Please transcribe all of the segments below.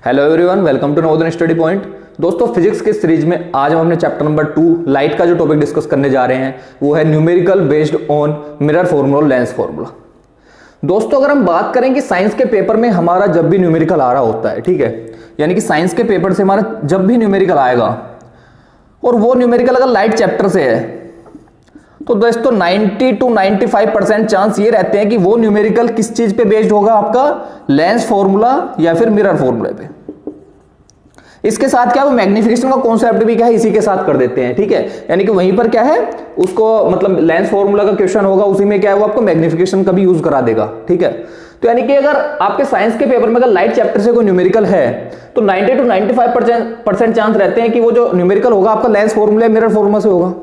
Hello everyone, welcome to Navodaya study point. दोस्तों, physics के series में आज हम अपने चैप्टर नंबर 2 लाइट का जो टॉपिक डिस्कस करने जा रहे हैं वो है numerical based on mirror formula, lens formula. दोस्तों, अगर हम बात करें कि साइंस के पेपर में हमारा जब भी न्यूमेरिकल आ रहा होता है, ठीक है, यानी कि साइंस के पेपर से हमारा जब भी न्यूमेरिकल आएगा और वो न्यूमेरिकल अगर लाइट चैप्टर से है तो दोस्तों 90 to 95% चांस ये रहते हैं कि वो न्यूमेरिकल किस चीज पे बेस्ड होगा, आपका लेंस फॉर्मूला या फिर मिरर फॉर्मूले पे। इसके साथ क्या वो मैग्निफिकेशन का कॉन्सेप्ट भी क्या है इसी के साथ कर देते हैं, ठीक है। यानी कि वहीं पर क्या है उसको मतलब लेंस फॉर्मूला का क्वेश्चन होगा, उसी में क्या है वो आपको मैग्निफिकेशन का भी यूज करा देगा, ठीक है। तो यानी कि अगर आपके साइंस के पेपर में अगर लाइट चैप्टर से कोई न्यूमेरिकल है तो 90 to 95% चांस रहते हैं कि वो जो न्यूमेरिकल होगा आपका लेंस फॉर्मूला मिरर फॉर्मूला से होगा।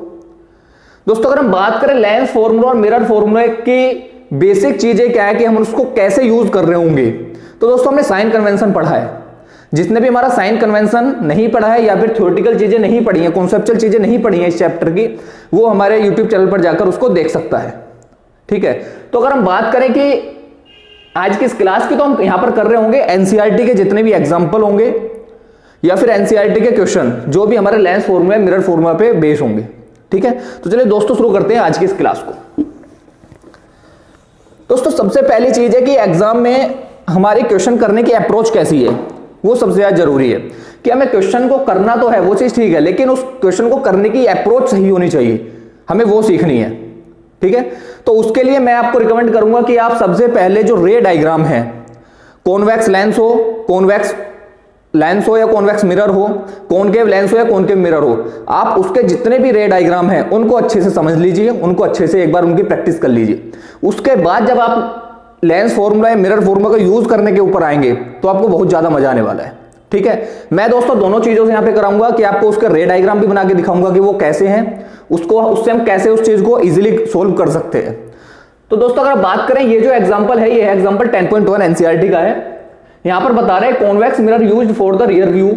दोस्तों, अगर हम बात करें लेंस फॉर्मूला और मिरर फॉर्मूला की बेसिक चीजें क्या है कि हम उसको कैसे यूज कर रहे होंगे, तो दोस्तों हमने साइन कन्वेंशन पढ़ा है। जिसने भी हमारा साइन कन्वेंशन नहीं पढ़ा है या फिर थ्योरेटिकल चीजें नहीं पढ़ी है, कॉन्सेप्चुअल चीजें नहीं पढ़ी है इस चैप्टर की, वो हमारे यूट्यूब चैनल पर जाकर उसको देख सकता है, ठीक है। तो अगर हम बात करें कि आज की इस क्लास की, तो हम यहां पर कर रहे होंगे एनसीईआरटी के जितने भी एग्जाम्पल होंगे या फिर एनसीईआरटी के क्वेश्चन जो भी हमारे लेंस फॉर्मूला मिरर फॉर्मूला पे बेस होंगे, ठीक है। तो चलिए दोस्तों शुरू करते हैं आज की इस क्लास को। दोस्तों, सबसे पहली चीज है कि एग्जाम में हमारे क्वेश्चन करने की अप्रोच कैसी है, वो सबसे ज्यादा जरूरी है। कि हमें क्वेश्चन को करना तो है, वो चीज ठीक है, लेकिन उस क्वेश्चन को करने की अप्रोच सही होनी चाहिए, हमें वो सीखनी है, ठीक है। तो उसके लिए मैं आपको रिकमेंड करूंगा कि आप सबसे पहले जो रे डायग्राम है, कॉन्वेक्स लेंस हो, कॉन्वेक्स लेंस हो या कॉन्वेक्स मिरर हो, कॉनकेव लेंस हो या कॉनकेव मिरर हो, आप उसके जितने भी रे डायग्राम हैं उनको अच्छे से समझ लीजिए, उनको अच्छे से एक बार उनकी प्रैक्टिस कर लीजिए। उसके बाद जब आप लेंस फॉर्मूला या मिरर फॉर्मूला का यूज करने के ऊपर आएंगे तो आपको बहुत ज्यादा मजा आने वाला है, ठीक है। मैं दोस्तों दोनों चीजों से यहां पे कराऊंगा कि आपको उसके रे डायग्राम भी बना के दिखाऊंगा कि वो कैसे हैं, उसको उससे हम कैसे उस चीज को इजीली सोल्व कर सकते हैं। तो दोस्तों, अगर बात करें ये जो एग्जांपल है, ये है एग्जांपल 10.1 एनसीईआरटी का है। यहां पर बता रहे हैं convex mirror used for the rear view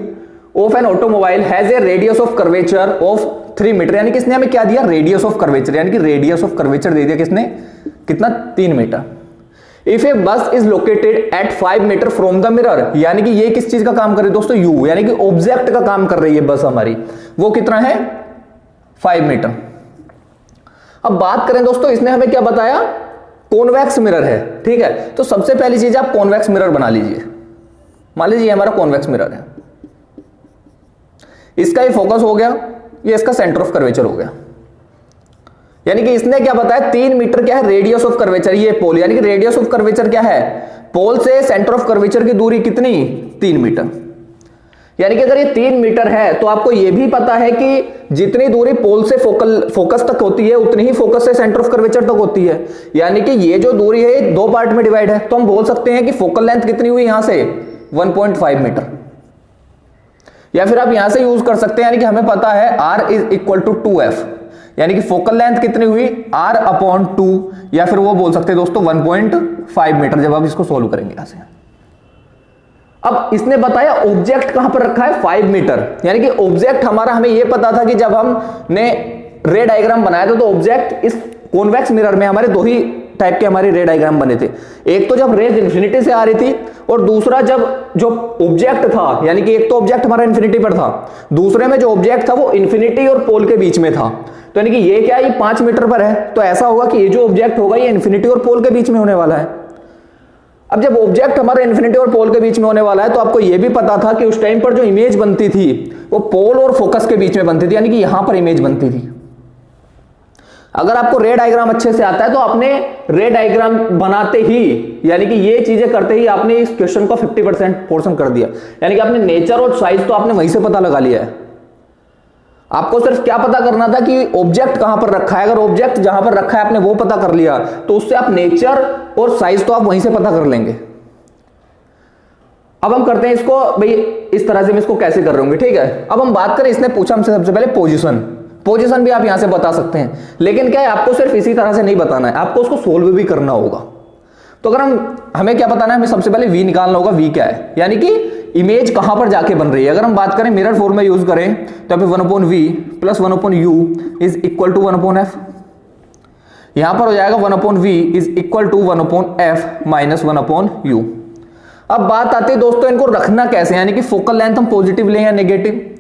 of an automobile has a radius of curvature of 3 metre. यानी किसने हमें क्या दिया, रेडियस ऑफ कर्वेचर, यानी कि रेडियस ऑफ कर्वेचर दे दिया किसने, कितना, 3 metre. If a bus is located at 5 metre from the mirror, यानी कि ये किस चीज का काम कर रही है दोस्तों, यू, यानी कि ऑब्जेक्ट का काम कर रही है बस हमारी, वो कितना है, 5 मीटर। अब बात करें दोस्तों, इसने हमें क्या बताया, कॉन्वेक्स मिरर है, ठीक है। तो सबसे पहली चीज आप कॉन्वेक्स मिरर बना लीजिए। मान लीजिए हमारा कॉन्वेक्स मिरर है, इसका ये फोकस हो गया, ये इसका सेंटर ऑफ कर्वेचर हो गया। यानी कि इसने क्या बताया, 3 मीटर क्या है रेडियस ऑफ कर्वेचर, ये पोल, यानी कि रेडियस ऑफ कर्वेचर क्या है, पोल से सेंटर ऑफ कर्वेचर की दूरी कितनी, 3 मीटर। यानी कि अगर ये 3 मीटर है तो आपको ये भी पता है कि जितनी दूरी पोल से फोकस तक होती है उतनी ही फोकस से सेंटर ऑफ कर्वेचर तक होती है। यानी कि ये जो दूरी है 2 पार्ट में डिवाइड है, तो हम बोल सकते हैं कि फोकल लेंथ कितनी हुई यहां से 1.5 मीटर। या फिर आप यहां से यूज कर सकते हैं, यानी कि हमें पता है R is equal to 2F, यानी कि फोकल लेंथ कितनी हुई R/2, या फिर वो बोल सकते हैं दोस्तों 1.5 मीटर, जब आप इसको सोल्व करेंगे यहां से। अब इसने बताया ऑब्जेक्ट कहां पर रखा है, 5 मीटर। यानी कि ऑब्जेक्ट हमारा, हमें यह पता था कि जब हमने रे डायग्राम बनाया था तो ऑब्जेक्ट इस कॉन्वेक्स मिरर में हमारे 2 ही टाइप के हमारे रे डायग्राम बने थे। एक तो जब रेज इन्फिनिटी से आ रही थी, और दूसरा जब जो ऑब्जेक्ट था, यानी कि एक तो ऑब्जेक्ट हमारा इन्फिनिटी पर था, दूसरे में जो ऑब्जेक्ट था वो इन्फिनिटी और पोल के बीच में था। तो यानी कि ये क्या है, ये 5 मीटर पर है, तो ऐसा होगा कि ये जो ऑब्जेक्ट होगा ये इन्फिनिटी और पोल के बीच में होने वाला है। अब जब ऑब्जेक्ट हमारा इन्फिनिटी और पोल के बीच में होने वाला है तो आपको यह भी पता था कि उस टाइम पर जो इमेज बनती थी वो पोल और फोकस के बीच में बनती थी, यानी कि यहां पर इमेज बनती थी। अगर आपको रे डायग्राम अच्छे से आता है तो आपने रे डायग्राम बनाते ही, यानी कि ये चीजें करते ही आपने इस क्वेश्चन को 50% पोर्शन कर दिया। यानी कि आपने नेचर और साइज तो आपने वहीं से पता लगा लिया है। आपको सिर्फ क्या पता करना था कि ऑब्जेक्ट कहां पर रखा है। अगर ऑब्जेक्ट जहां पर रखा है आपने वो पता कर लिया तो उससे आप नेचर और साइज तो आप वहीं से पता कर लेंगे। अब हम करते हैं इसको, भाई इस तरह से मैं इसको कैसे कर रहे होंगे, ठीक है। अब हम बात करें, इसने पूछा हमसे सबसे पहले पोजीशन भी आप यहां से बता सकते हैं, लेकिन क्या है आपको सिर्फ इसी तरह से नहीं बताना है, आपको उसको सोल्व भी करना होगा। तो अगर हमें क्या बताना है, हमें सबसे पहले v निकालना होगा, v क्या है, यानी कि इमेज कहां पर जाके बन रही है। अगर हम बात करें मिरर फॉर्मूला यूज करें तो यहाँ पे 1/v plus 1/u is equal to 1/f। यहां पर हो जाएगा 1/v is equal to 1/f minus 1/u। अब बात आती है दोस्तों इनको रखना कैसे, यानी कि फोकल लेंथ हम पॉजिटिव लें या नेगेटिव।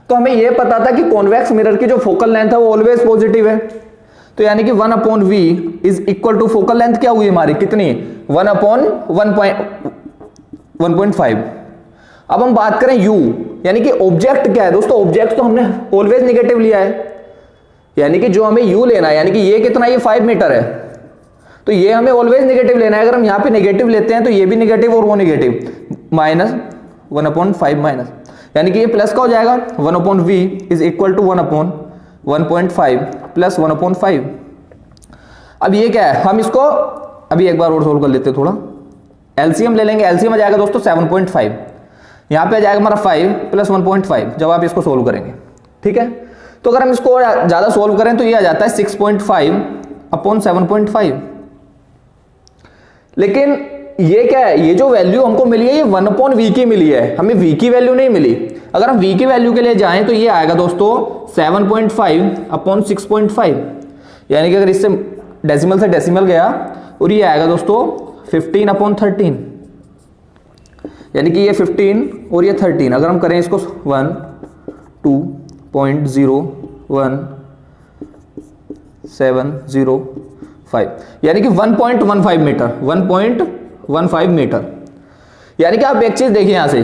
तो हमें यह पता था कि कॉन्वेक्स मिरर की जो फोकल लेंथ है वो ऑलवेज पॉजिटिव है, तो यानी कि 1/v is equal to focal length क्या हुई हमारी, कितनी, 1/1.5। अब हम बात करें u, यानी कि ऑब्जेक्ट क्या है दोस्तों, ऑब्जेक्ट तो हमने ऑलवेज नेगेटिव लिया है, यानी कि जो हमें u लेना है, यानी कि ये कितना, ये 5 मीटर है, तो ये हमें ऑलवेज नेगेटिव लेना है। अगर हम यहां पे नेगेटिव लेते हैं तो ये भी नेगेटिव और वो नेगेटिव, माइनस 1/5 माइनस, यानी कि ये प्लस का हो जाएगा, 1/v is equal to 1/1.5 plus 1/5। अब ये क्या है, हम इसको अभी एक बार और सोल्व कर लेते हैं, थोड़ा एलसीएम ले लेंगे। एलसीएम आ जाएगा दोस्तों 7.5, यहां पे आ जाएगा हमारा 5 प्लस 1.5 जब आप इसको सोल्व करेंगे, ठीक है। तो अगर हम इसको ज्यादा सोल्व करें तो ये आ जाता है 6.5/7.5। लेकिन ये क्या है, ये जो वैल्यू हमको मिली है ये 1/v की मिली है, हमें v की वैल्यू नहीं मिली। अगर हम v की वैल्यू के लिए जाएं तो ये आएगा दोस्तों 7.5/6.5, यानी कि अगर इससे डेसिमल से डेसिमल गया और ये आएगा दोस्तों 15/13, यानी कि ये 15 और ये 13, अगर हम करें इसको 1.2.01705, यानी कि 1.15 मीटर, 1.15 मीटर। यानी कि आप एक चीज देखिए यहां से,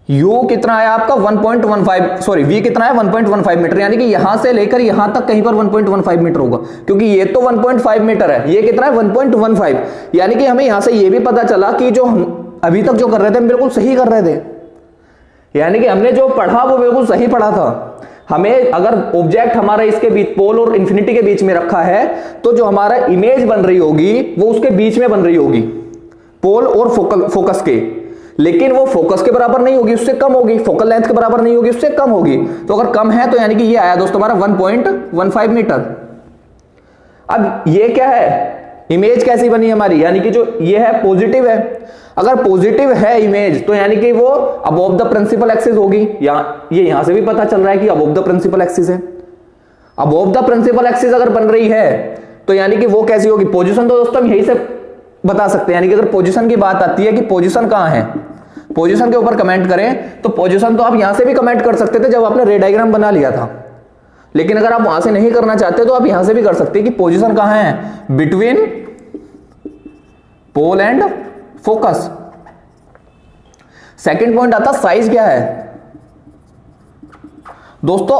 u कितना है आपका 1.15, सॉरी v कितना है 1.15 मीटर, यानी कि यहां से लेकर यहां तक कहीं पर 1.15 मीटर होगा, क्योंकि ये तो 1.5 मीटर है, ये कितना है 1.15। यानी कि हमें यहां से ये भी पता चला कि जो हम अभी तक जो कर रहे थे हम बिल्कुल सही कर रहे थे, यानी कि हमने जो पढ़ा वो बिल्कुल सही पढ़ा था। हमें अगर ऑब्जेक्ट हमारा इसके बीच, पोल और इंफिनिटी के बीच में रखा है, तो जो हमारा इमेज बन रही होगी वो उसके बीच में बन रही होगी, पोल और फोकस के, लेकिन वो फोकस के बराबर नहीं होगी, उससे कम होगी, फोकल लेंथ के बराबर नहीं होगी, उससे कम होगी। तो अगर कम है तो यानी कि ये आया दोस्तों हमारा 1.15 मीटर। अब ये क्या है, इमेज कैसी बनी हमारी, यानी कि जो ये है पॉजिटिव है। अगर पॉजिटिव है इमेज तो यानी कि वो अबोव द प्रिंसिपल एक्सिस होगी, ये यहां से भी पता चल रहा है कि अबोव द प्रिंसिपल एक्सिस है। अबोव द प्रिंसिपल एक्सिस अगर बन रही है तो यानी कि वो कैसी होगी, पोजीशन तो दोस्तों हम यही से बता सकते हैं, यानी कि अगर पोजीशन की बात आती है कि पोजीशन कहां है, पोजीशन के ऊपर कमेंट करें तो पोजीशन तो आप यहां से भी कमेंट कर सकते थे जब आपने रे डायग्राम बना लिया था, लेकिन अगर आप वहां से नहीं करना चाहते तो आप यहां से भी कर सकते हैं कि पोजीशन कहां है, between pole and focus. Second point आता साइज क्या है दोस्तों।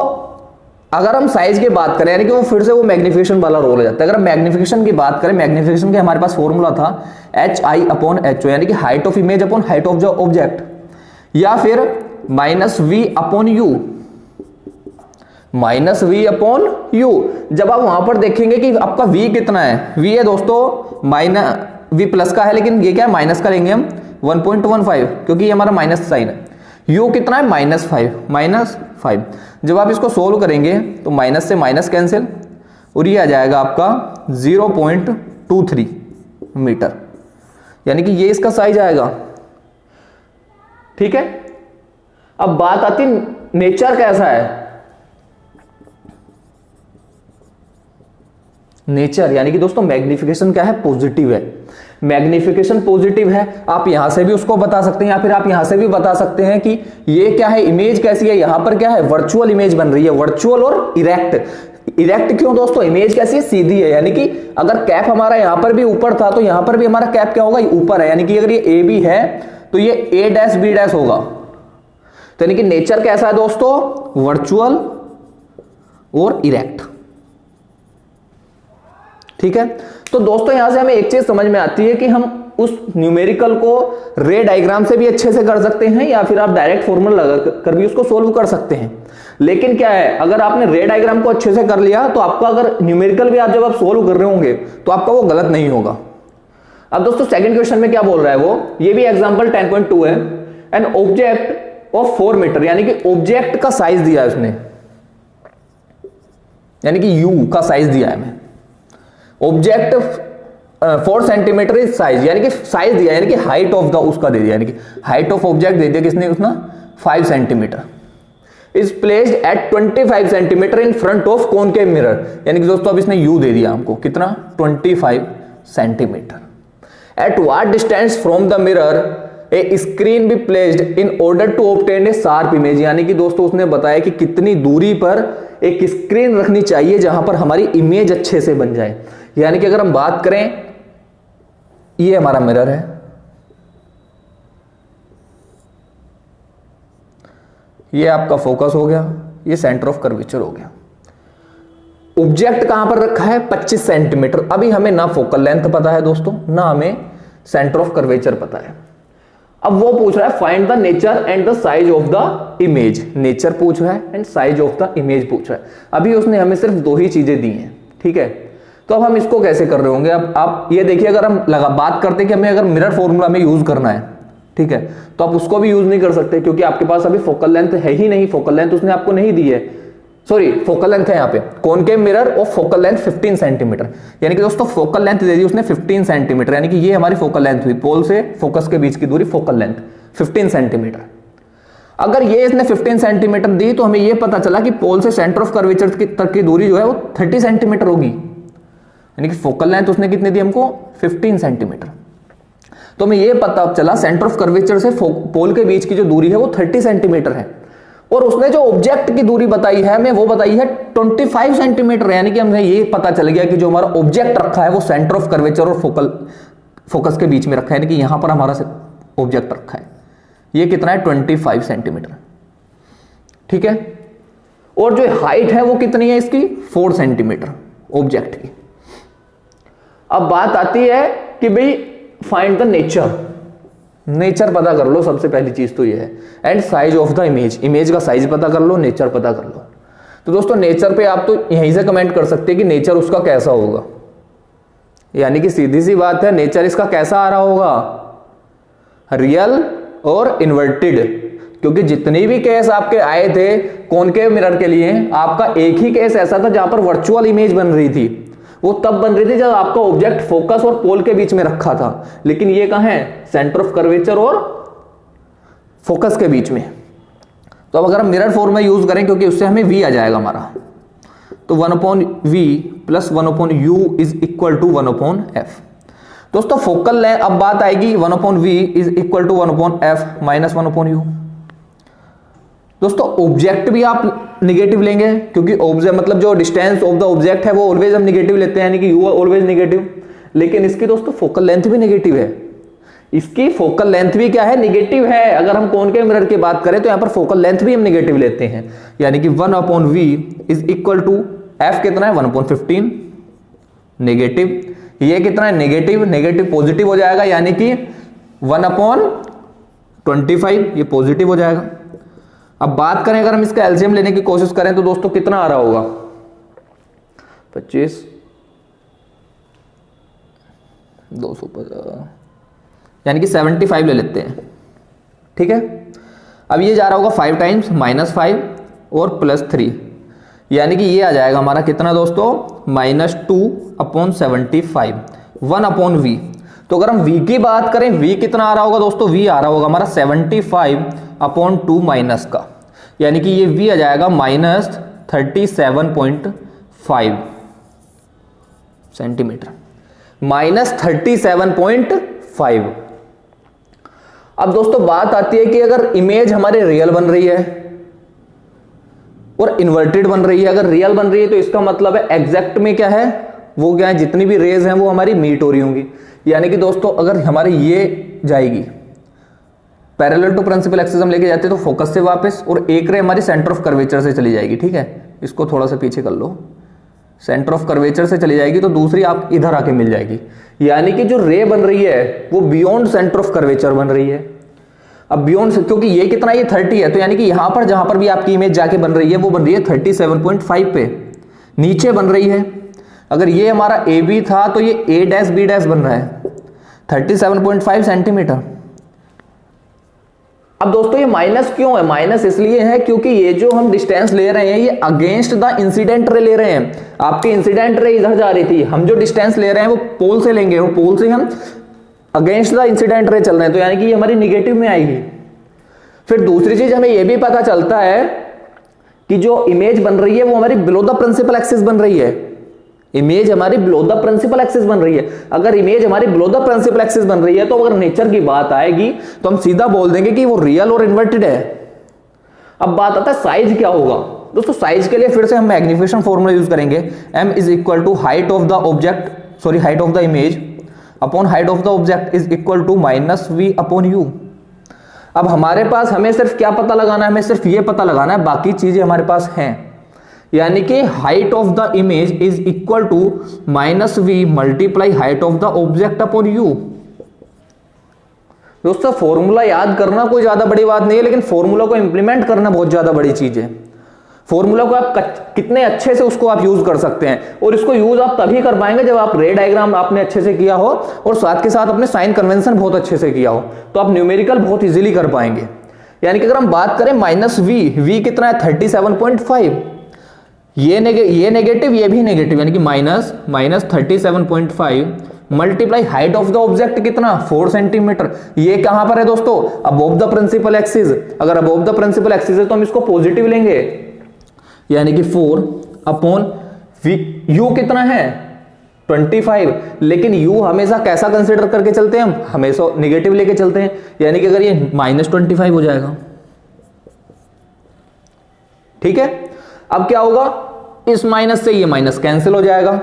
अगर हम साइज की बात करें यानी कि वो फिर से वो मैग्निफिकेशन वाला रोल हो जाता है। अगर हम मैग्निफिकेशन की बात करें, मैग्निफिकेशन के हमारे पास फॉर्मूला था HI/HO, यानी कि height of image upon height of the object, या फिर -V/U, -V/U। जब आप वहां पर देखेंगे कि आपका V कितना है, V है दोस्तों V प्लस का है, लेकिन ये क्या है माइनस का लेंगे हम 1.15, क्योंकि ये हमारा माइनस साइन है। U कितना है -5। जब आप इसको सोल्व करेंगे तो माइनस से माइनस कैंसिल और ये आ जाएगा आपका 0.23 मीटर, यानी कि ये इसका साइज आएगा, ठीक है। अब बात आती नेचर कैसा है, नेचर यानी कि दोस्तों मैग्निफिकेशन क्या है, पॉजिटिव है। मैग्निफिकेशन पॉजिटिव है, आप यहां से भी उसको बता सकते हैं या फिर आप यहां से भी बता सकते हैं कि ये क्या है, इमेज कैसी है, यहां पर क्या है वर्चुअल इमेज बन रही है, वर्चुअल और इरेक्ट। इरेक्ट क्यों दोस्तों, इमेज कैसी है, सीधी है, यानी कि अगर कैप हमारा यहां पर भी ऊपर था तो यहां पर भी हमारा कैप क्या होगा, ऊपर है, यानी कि अगर ये ए बी है तो ये A'/B' होगा। तो यानी कि नेचर कैसा है दोस्तों, वर्चुअल और इरेक्ट, ठीक है। तो दोस्तों यहां से हमें एक चीज समझ में आती है कि हम उस न्यूमेरिकल को रे डायग्राम से भी अच्छे से कर सकते हैं या फिर आप डायरेक्ट फॉर्मूला लगा कर भी उसको सोल्व कर सकते हैं। लेकिन क्या है, अगर आपने रे डायग्राम को अच्छे से कर लिया तो आपका अगर न्यूमेरिकल भी आप जब आप सोल्व कर रहे होंगे तो आपका वो गलत नहीं होगा। अब दोस्तों सेकंड क्वेश्चन में क्या बोल रहा है वो, ये भी एग्जांपल 10.2 है। एन ऑब्जेक्ट ऑफ 4 मीटर, यानी कि ऑब्जेक्ट का साइज दिया है उसने, यानी कि U का साइज दिया है हमें। ऑब्जेक्ट 4 सेंटीमीटर इज साइज, यानी कि साइज दिया, यानी कि हाइट ऑफ द उसका दे दिया, यानी कि हाइट ऑफ ऑब्जेक्ट दे दिया किसने, उसने 5 centimetre. Is placed at 25 centimetre in front of concave mirror, यानी कि दोस्तों अब इसने U दे दिया हमको कितना, 25 centimetre. At what distance from the mirror a screen be placed in order to obtain a sharp image. यानी कि दोस्तों उसने बताया कि कितनी दूरी पर एक स्क्रीन रखनी चाहिए जहां पर हमारी इमेज अच्छे से बन जाए। यानी कि अगर हम बात करें, ये हमारा मिरर है, ये आपका फोकस हो गया, ये सेंटर ऑफ कर्वेचर हो गया। ऑब्जेक्ट कहां पर रखा है 25 सेंटीमीटर। अभी हमें ना फोकल लेंथ पता है दोस्तों, ना हमें सेंटर ऑफ कर्वेचर पता है। अब वो पूछ रहा है find the nature and the size of the image. Nature पूछ रहा है and size of the image पूछ रहा है। अभी उसने हमें सिर्फ दो ही चीजें दी हैं, ठीक है। तो अब हम इसको कैसे कर रहे होंगे, अब आप ये देखिए, अगर हम बात करते हैं कि हमें अगर मिरर फॉर्मूला में यूज करना है, ठीक है, तो आप उसको भी यूज नहीं कर सकते क्योंकि आपके पास अभी फोकल लेंथ है ही नहीं। फोकल लेंथ उसने आपको नहीं दी है, सॉरी फोकल लेंथ है यहाँ पे कॉनकेव मिरर और फोकल लेंथ 15 सेंटीमीटर। यानी कि दोस्तों फोकल लेंथ दे दी उसने 15 सेंटीमीटर, यानी कि ये हमारी फोकल लेंथ हुई, पोल से फोकस के बीच की दूरी फोकल लेंथ 15 सेंटीमीटर। अगर ये इसने 15 सेंटीमीटर दी तो हमें ये पता चला कि पोल से सेंटर ऑफ कर्वेचर तक की दूरी जो है वो 30 सेंटीमीटर होगी। यानी कि फोकल लेंथ उसने कितनी दी हमको 15 सेंटीमीटर। तो हमें ये पता चला सेंटर ऑफ कर्वेचर से पोल के बीच की जो दूरी है वो 30 सेंटीमीटर है। और उसने जो ऑब्जेक्ट की दूरी बताई है हमें वो बताई है 25 सेंटीमीटर। यानी कि हमें ये पता चल गया कि जो हमारा ऑब्जेक्ट रखा है वो सेंटर ऑफ कर्वेचर और फोकस के बीच में रखा है, यानी कि यहां पर हमारा ऑब्जेक्ट रखा है। ये कितना है 25 सेंटीमीटर, ठीक है। और जो हाइट है वो कितनी है इसकी 4 सेंटीमीटर ऑब्जेक्ट की। अब बात आती है कि भाई फाइंड द नेचर। नेचर पता कर लो, सबसे पहली चीज तो ये है, and size of the image. Image का साइज पता कर लो, नेचर पता कर लो। तो दोस्तों नेचर पे आप तो यहीं से कमेंट कर सकते हैं कि नेचर उसका कैसा होगा। यानी कि सीधी सी बात है, नेचर इसका कैसा आ रहा होगा, रियल और इन्वर्टेड। क्योंकि जितनी भी केस आपके आए थे कॉनकेव मिरर के लिए, आपका एक ही केस ऐसा था जहां पर वर्चुअल इमेज बन रही थी। वो तब बन रही थी जब आपका ऑब्जेक्ट फोकस और पोल के बीच में रखा था। लेकिन ये कहां है, सेंटर ऑफ कर्वेचर और फोकस के बीच में। तो अब अगर हम मिरर फॉर्मूला यूज करें, क्योंकि उससे हमें v आ जाएगा हमारा, तो 1/v plus 1/u is equal to 1/f। दोस्तों फोकल लेंथ, अब बात आएगी 1/v is equal to 1/f minus 1/u। दोस्तों ऑब्जेक्ट भी आप निगेटिव लेंगे, क्योंकि ऑब्जेक्ट मतलब जो डिस्टेंस ऑफ द ऑब्जेक्ट है वो ऑलवेज हम निगेटिव लेते हैं, यानी कि u ऑलवेज निगेटिव। लेकिन इसकी दोस्तों फोकल लेंथ भी निगेटिव है। इसकी फोकल लेंथ भी क्या है, निगेटिव है। अगर हम कॉनकेव मिरर की बात करें तो यहां पर फोकल लेंथ भी हम निगेटिव लेते हैं। यानी कि 1/v is equal to f कितना है 1/15 नेगेटिव। ये कितना है नेगेटिव, नेगेटिव पॉजिटिव हो जाएगा, यानी कि 1/25 ये पॉजिटिव हो जाएगा। अब बात करें अगर हम इसका एलसीएम लेने की कोशिश करें तो दोस्तों कितना आ रहा होगा 25 250, यानी कि 75 ले लेते हैं, ठीक है। अब ये जा रहा होगा 5 टाइम्स -5 और +3, यानी कि ये आ जाएगा हमारा कितना दोस्तों -2/75 1/v। तो अगर हम v की बात करें, v कितना आ रहा होगा दोस्तों, v आ रहा होगा हमारा 75/2 माइनस का, यानी कि ये v आ जाएगा -37.5 सेंटीमीटर, -37.5। अब दोस्तों बात आती है कि अगर इमेज हमारे रियल बन रही है और इन्वर्टेड बन रही है। अगर रियल बन रही है तो इसका मतलब है एग्जैक्ट में क्या है, वो क्या है, जितनी भी रेज हैं वो हमारी मीट हो रही होंगी। यानी कि दोस्तों अगर हमारी ये जाएगी पैरेलल टू प्रिंसिपल एक्सिस हम लेके जाते हैं तो फोकस से वापस, और एक रे हमारी सेंटर ऑफ कर्वेचर से चली जाएगी, ठीक है। इसको थोड़ा सा पीछे कर लो, सेंटर ऑफ कर्वेचर से चली जाएगी तो दूसरी आप इधर आके मिल जाएगी। यानी कि जो रे बन रही है वो बियॉन्ड सेंटर ऑफ कर्वेचर बन रही है। अब बियॉन्ड, क्योंकि ये कितना, ये 30 है, तो यानी कि यहां पर जहां पर भी आपकी इमेज जाके बन रही है वो बन रही है 37.5 पे, नीचे बन रही है। अगर ये हमारा ए बी था तो ये ए डैश बी डैश बन रहा है 37.5 सेंटीमीटर। अब दोस्तों ये माइनस क्यों है, माइनस इसलिए है क्योंकि ये जो हम डिस्टेंस ले रहे हैं ये अगेंस्ट द इंसिडेंट रे ले रहे हैं। आपकी इंसिडेंट रे इधर जा रही थी, हम जो डिस्टेंस ले रहे हैं वो पोल से लेंगे, वो पोल से हम अगेंस्ट द इंसिडेंट रे चल रहे हैं, तो यानी कि ये हमारी निगेटिव में आएगी। फिर दूसरी चीज हमें यह भी पता चलता है कि जो इमेज बन रही है वो हमारी बिलो द प्रिंसिपल एक्सिस बन रही है। इमेज हमारी बिलो द प्रिंसिपल एक्सिस बन रही है। अगर इमेज हमारी बिलो द प्रिंसिपल एक्सिस बन रही है तो अगर नेचर की बात आएगी तो हम सीधा बोल देंगे कि वो रियल और इन्वर्टेड है। अब बात आता है साइज क्या होगा दोस्तों। साइज के लिए फिर से हम मैग्निफिकेशन फॉर्मूला यूज करेंगे, m is equal to height of the object, sorry height of the image upon height of the object is equal to minus v upon u। अब हमारे पास हमें सिर्फ क्या पता लगाना है, हमें सिर्फ ये पता लगाना है, बाकी चीजें हमारे पास हैं। यानी कि height of the image is equal to minus v multiply height of the object upon u। दोस्तों फॉर्मूला याद करना कोई ज्यादा बड़ी बात नहीं है, लेकिन फॉर्मूला को इंप्लीमेंट करना बहुत ज्यादा बड़ी चीज है। फॉर्मूला को आप कितने अच्छे से उसको आप यूज कर सकते हैं, और इसको यूज आप तभी कर पाएंगे जब आप रे डायग्राम आपने अच्छे से किया हो और साथ के साथ अपने साइन कन्वेंशन बहुत अच्छे से किया हो, तो आप न्यूमेरिकल बहुत इजीली कर पाएंगे। यानी कि अगर हम बात करें माइनस v कितना है 37.5, ये नेगेटिव ये भी नेगेटिव, यानी कि minus 37.5 multiply height of the object कितना 4 सेंटीमीटर। ये कहां पर है दोस्तों, अबोव द प्रिंसिपल एक्सिस। अगर अबोव द प्रिंसिपल एक्सिस है तो हम इसको पॉजिटिव लेंगे, यानी कि 4 अपॉन u कितना है 25। लेकिन u हमेशा कैसा कंसिडर करके चलते हैं, हम हमेशा नेगेटिव लेके चलते हैं, यानी कि अगर ये -25 हो जाएगा। ठीक है, अब क्या होगा, इस माइनस से ये माइनस कैंसिल हो जाएगा।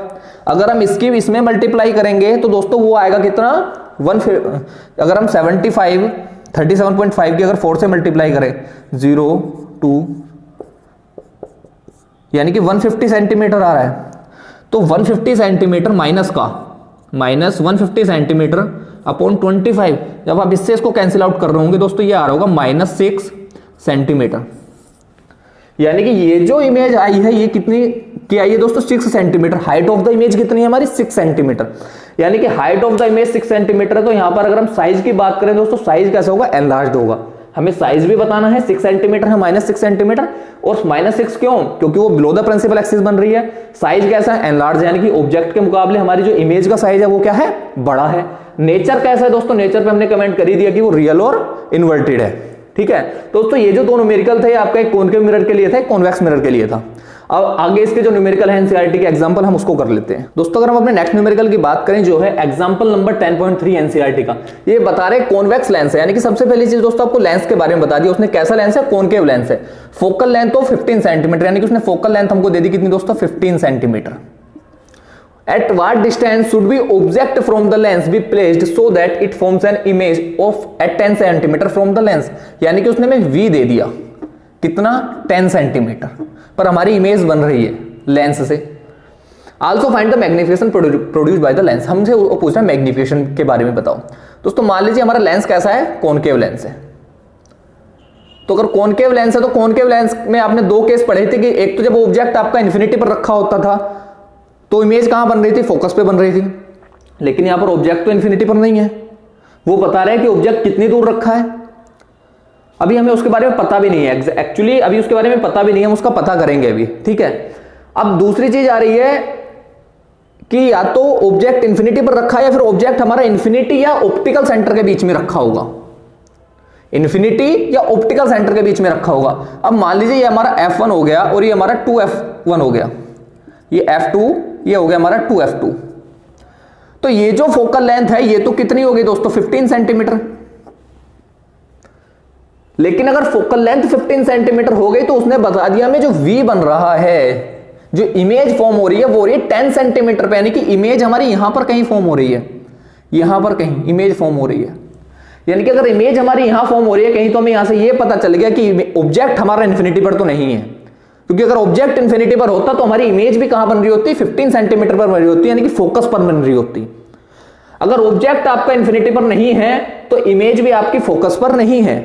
अगर हम इसमें मल्टीप्लाई करेंगे तो दोस्तों वो आएगा कितना अगर हम 37.5 की अगर 4 से मल्टीप्लाई करें 0 2 यानी कि 150 सेंटीमीटर आ रहा है। तो 150 सेंटीमीटर माइनस 150 सेंटीमीटर अपॉन 25, जब आप इससे इसको कैंसिल आउट कर रहे होंगे दोस्तों ये आ रहा होगा -6 सेंटीमीटर। यानी कि ये जो इमेज आई है ये कितनी की आई है दोस्तों 6 centimetre. Height of the image कितनी है हमारी 6 सेंटीमीटर, यानी कि height of the image 6 centimetre है। तो यहां पर अगर हम साइज की बात करें दोस्तों, साइज कैसे होगा, एनलार्ज्ड होगा। हमें साइज भी बताना है, 6 सेंटीमीटर है -6 सेंटीमीटर, और -6 क्यों, क्योंकि वो बिलो द प्रिंसिपल एक्सिस बन रही है। साइज कैसा है, एनलार्ज, यानी कि ऑब्जेक्ट के मुकाबले हमारी जो इमेज का साइज है वो क्या है, बड़ा है। नेचर कैसा है दोस्तों, नेचर पे हमने कमेंट कर ही दिया कि वो रियल और इन्वर्टेड है। ठीक है दोस्तों, ये जो दो न्यूमेरिकल थे आपका एक कॉनकेव मिरर के लिए था, एक कॉन्वेक्स मिरर के लिए था। अब आगे इसके जो न्यूमेरिकल है एनसीईआरटी के एग्जांपल हम उसको कर लेते हैं। दोस्तों अगर हम अपने नेक्स्ट न्यूमेरिकल की बात करें जो है एग्जांपल नंबर 10.3 एनसीईआरटी का, ये बता रहे कॉन्वेक्स लेंस है। यानी कि सबसे पहली चीज दोस्तों आपको लेंस के बारे में बता दिया उसने, कैसा लेंस है, कॉनकेव लेंस है। फोकल लेंथ तो 15 सेंटीमीटर, यानी कि उसने फोकल लेंथ हमको दे दी कितनी दोस्तों 15 centimetre. At what distance should be object from the lens be placed so that it forms an image of at 10 centimetre from the lens। यानी कि उसने हमें v दे दिया कितना 10 सेंटीमीटर, पर हमारी इमेज बन रही है लेंस से। Also find the magnification produced by the lens. हमसे पूछ रहा है मैग्निफिकेशन के बारे में बताओ। दोस्तों मान लीजिए हमारा लेंस कैसा है, कॉनकेव लेंस है। तो अगर कॉनकेव लेंस है तो कॉनकेव लेंस में आपने दो केस पढ़े थे कि एक तो जब ऑब्जेक्ट आपका इन्फिनिटी पर रखा होता था तो इमेज कहां बन रही थी, फोकस पे बन रही थी। लेकिन यहां पर ऑब्जेक्ट तो इन्फिनिटी पर नहीं है, वो बता रहे हैं कि ऑब्जेक्ट कितनी दूर रखा है। अभी हमें उसके बारे में पता भी नहीं है, एक्चुअली अभी उसके बारे में पता भी नहीं है, हम उसका पता करेंगे अभी। ठीक है, अब दूसरी चीज आ रही है कि या तो ऑब्जेक्ट इन्फिनिटी पर रखा है या फिर ऑब्जेक्ट हमारा इन्फिनिटी या ऑप्टिकल सेंटर के बीच में रखा होगा। इन्फिनिटी या ऑप्टिकल सेंटर के बीच में रखा होगा। अब मान लीजिए ये हमारा f1 हो गया और ये हमारा 2f1 हो गया, ये f2 ये हो गया हमारा 2f2। तो ये जो फोकल लेंथ है ये तो कितनी होगी दोस्तों 15 सेंटीमीटर। लेकिन अगर फोकल लेंथ 15 सेंटीमीटर हो गई तो उसने बता दिया हमें जो v बन रहा है, जो इमेज फॉर्म हो रही है वो हो रही है 10 सेंटीमीटर पे। यानी कि इमेज हमारी यहां पर कहीं फॉर्म हो रही है, यहां पर कहीं इमेज फॉर्म हो रही है। यानी कि अगर इमेज हमारी यहां फॉर्म हो रही है कहीं, तो हमें यहां से ये पता चल गया कि ऑब्जेक्ट हमारा इन्फिनिटी पर तो नहीं है। क्योंकि अगर ऑब्जेक्ट इन्फिनिटी पर होता तो हमारी इमेज भी कहां बन रही होती, 15 सेंटीमीटर पर बन रही होती, यानी कि फोकस पर बन रही होती। अगर ऑब्जेक्ट आपका इन्फिनिटी पर नहीं है तो इमेज भी आपकी फोकस पर नहीं है।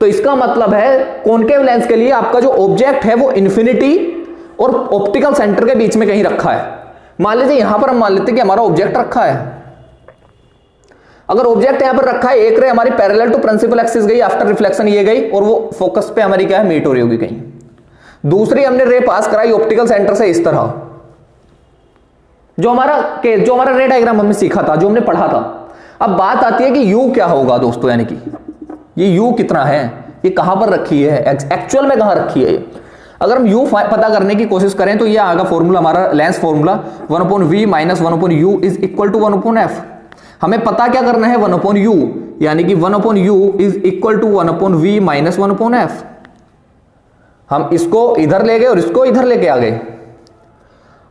तो इसका मतलब है कॉनकेव लेंस के लिए आपका जो ऑब्जेक्ट है वो इन्फिनिटी और ऑप्टिकल सेंटर के बीच में कहीं रखा है। मान लीजिए यहां पर हम मान लेते हैं कि हमारा ऑब्जेक्ट रखा है। अगर ऑब्जेक्ट यहां पर रखा है, एक रे हमारी पैरेलल टू प्रिंसिपल एक्सिस गई, आफ्टर रिफ्लेक्शन ये गई और वो फोकस पे हमारी क्या है मीट हो रही होगी कहीं। दूसरी हमने रे पास कराई ऑप्टिकल सेंटर से इस तरह, जो हमारा रे डायग्राम हमने सीखा था, जो हमने पढ़ा था। अब बात आती है कि u क्या होगा दोस्तों, यानी कि ये u कितना है, ये कहां पर रखी है, एक्चुअल में कहां रखी है। अगर हम u पता करने की कोशिश करें तो ये आएगा फॉर्मूला हमारा lens formula 1/v minus 1/u is equal to 1/f। हमें पता क्या करना है 1/u, यानी कि 1/u is equal to 1/v minus 1/f। हम इसको इधर ले गए और इसको इधर लेके आ गए।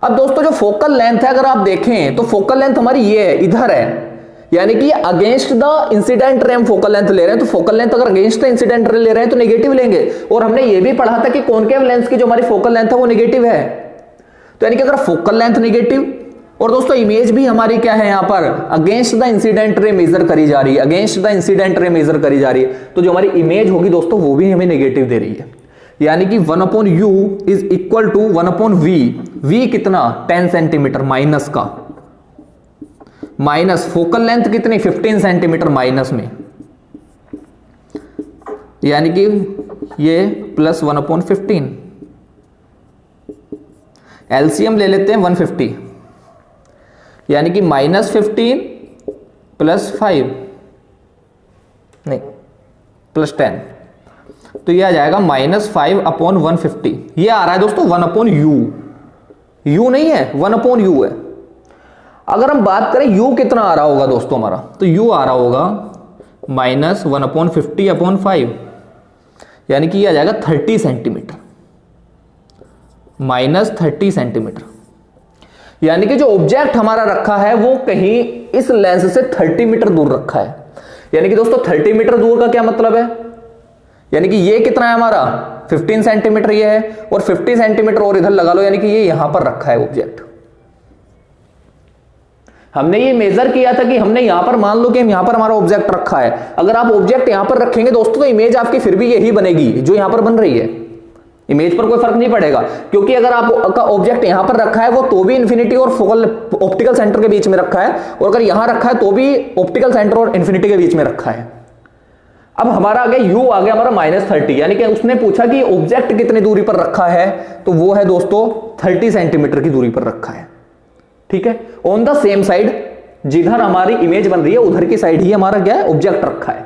अब दोस्तों जो फोकल लेंथ है अगर आप देखें तो फोकल लेंथ हमारी ये है, इधर है, यानी कि अगेंस्ट द इंसिडेंट रे हम फोकल लेंथ ले रहे हैं। तो फोकल लेंथ अगर अगेंस्ट द इंसिडेंट रे ले रहे हैं तो नेगेटिव लेंगे। और हमने ये भी पढ़ा था कि कॉनकेव लेंस की जो हमारी फोकल लेंथ है वो नेगेटिव है। तो यानी कि अगर फोकल लेंथ नेगेटिव और दोस्तों इमेज भी हमारी क्या है, यहां पर against the incident ray measure करी जा रही है, against the incident ray measure करी जा रही है, तो जो हमारी इमेज होगी दोस्तों वो भी हमें नेगेटिव दे रही है। यानी कि 1/u is equal to 1/v। v कितना 10 सेंटीमीटर माइनस का, माइनस फोकल लेंथ कितनी 15 सेंटीमीटर माइनस में, यानी कि ये प्लस 1/15। एलसीएम ले लेते हैं 150, यानी कि -15 प्लस 5 नहीं प्लस 10, तो ये आ जाएगा -5/150। ये आ रहा है दोस्तों 1/u, u नहीं है 1/u है। अगर हम बात करें u कितना आ रहा होगा दोस्तों हमारा, तो u आ रहा होगा -150/5, यानी कि ये आ जाएगा 30 सेंटीमीटर, -30 सेंटीमीटर। यानी कि जो ऑब्जेक्ट हमारा रखा है वो कहीं इस लेंस से 30 मीटर दूर रखा है। यानी कि दोस्तों 30 मीटर दूर का क्या मतलब है, यानी कि ये कितना है हमारा 15 सेंटीमीटर ये है, और 50 सेंटीमीटर और इधर लगा लो, यानी कि ये यहां पर रखा है ऑब्जेक्ट। हमने ये मेजर किया था कि हमने यहां पर मान लो कि हम यहां पर हमारा ऑब्जेक्ट रखा है। अगर आप ऑब्जेक्ट यहां पर रखेंगे दोस्तों तो इमेज आपकी फिर भी यही बनेगी जो यहां पर बन रही है, इमेज पर कोई फर्क नहीं पड़ेगा। क्योंकि अगर आपका ऑब्जेक्ट यहां पर रखा है वो तो भी इन्फिनिटी और फोकल ऑप्टिकल सेंटर के बीच में रखा है, और अगर यहां रखा है तो भी ऑप्टिकल सेंटर और इन्फिनिटी के बीच में रखा है। अब हमारा आ गया u आ गया हमारा -30, यानी कि उसने पूछा कि ऑब्जेक्ट कितनी दूरी पर रखा है, तो वो है दोस्तों 30 सेंटीमीटर की दूरी पर रखा है। ठीक है, ऑन द सेम साइड, जिधर हमारी इमेज बन रही है उधर की साइड ही हमारा क्या है ऑब्जेक्ट रखा है।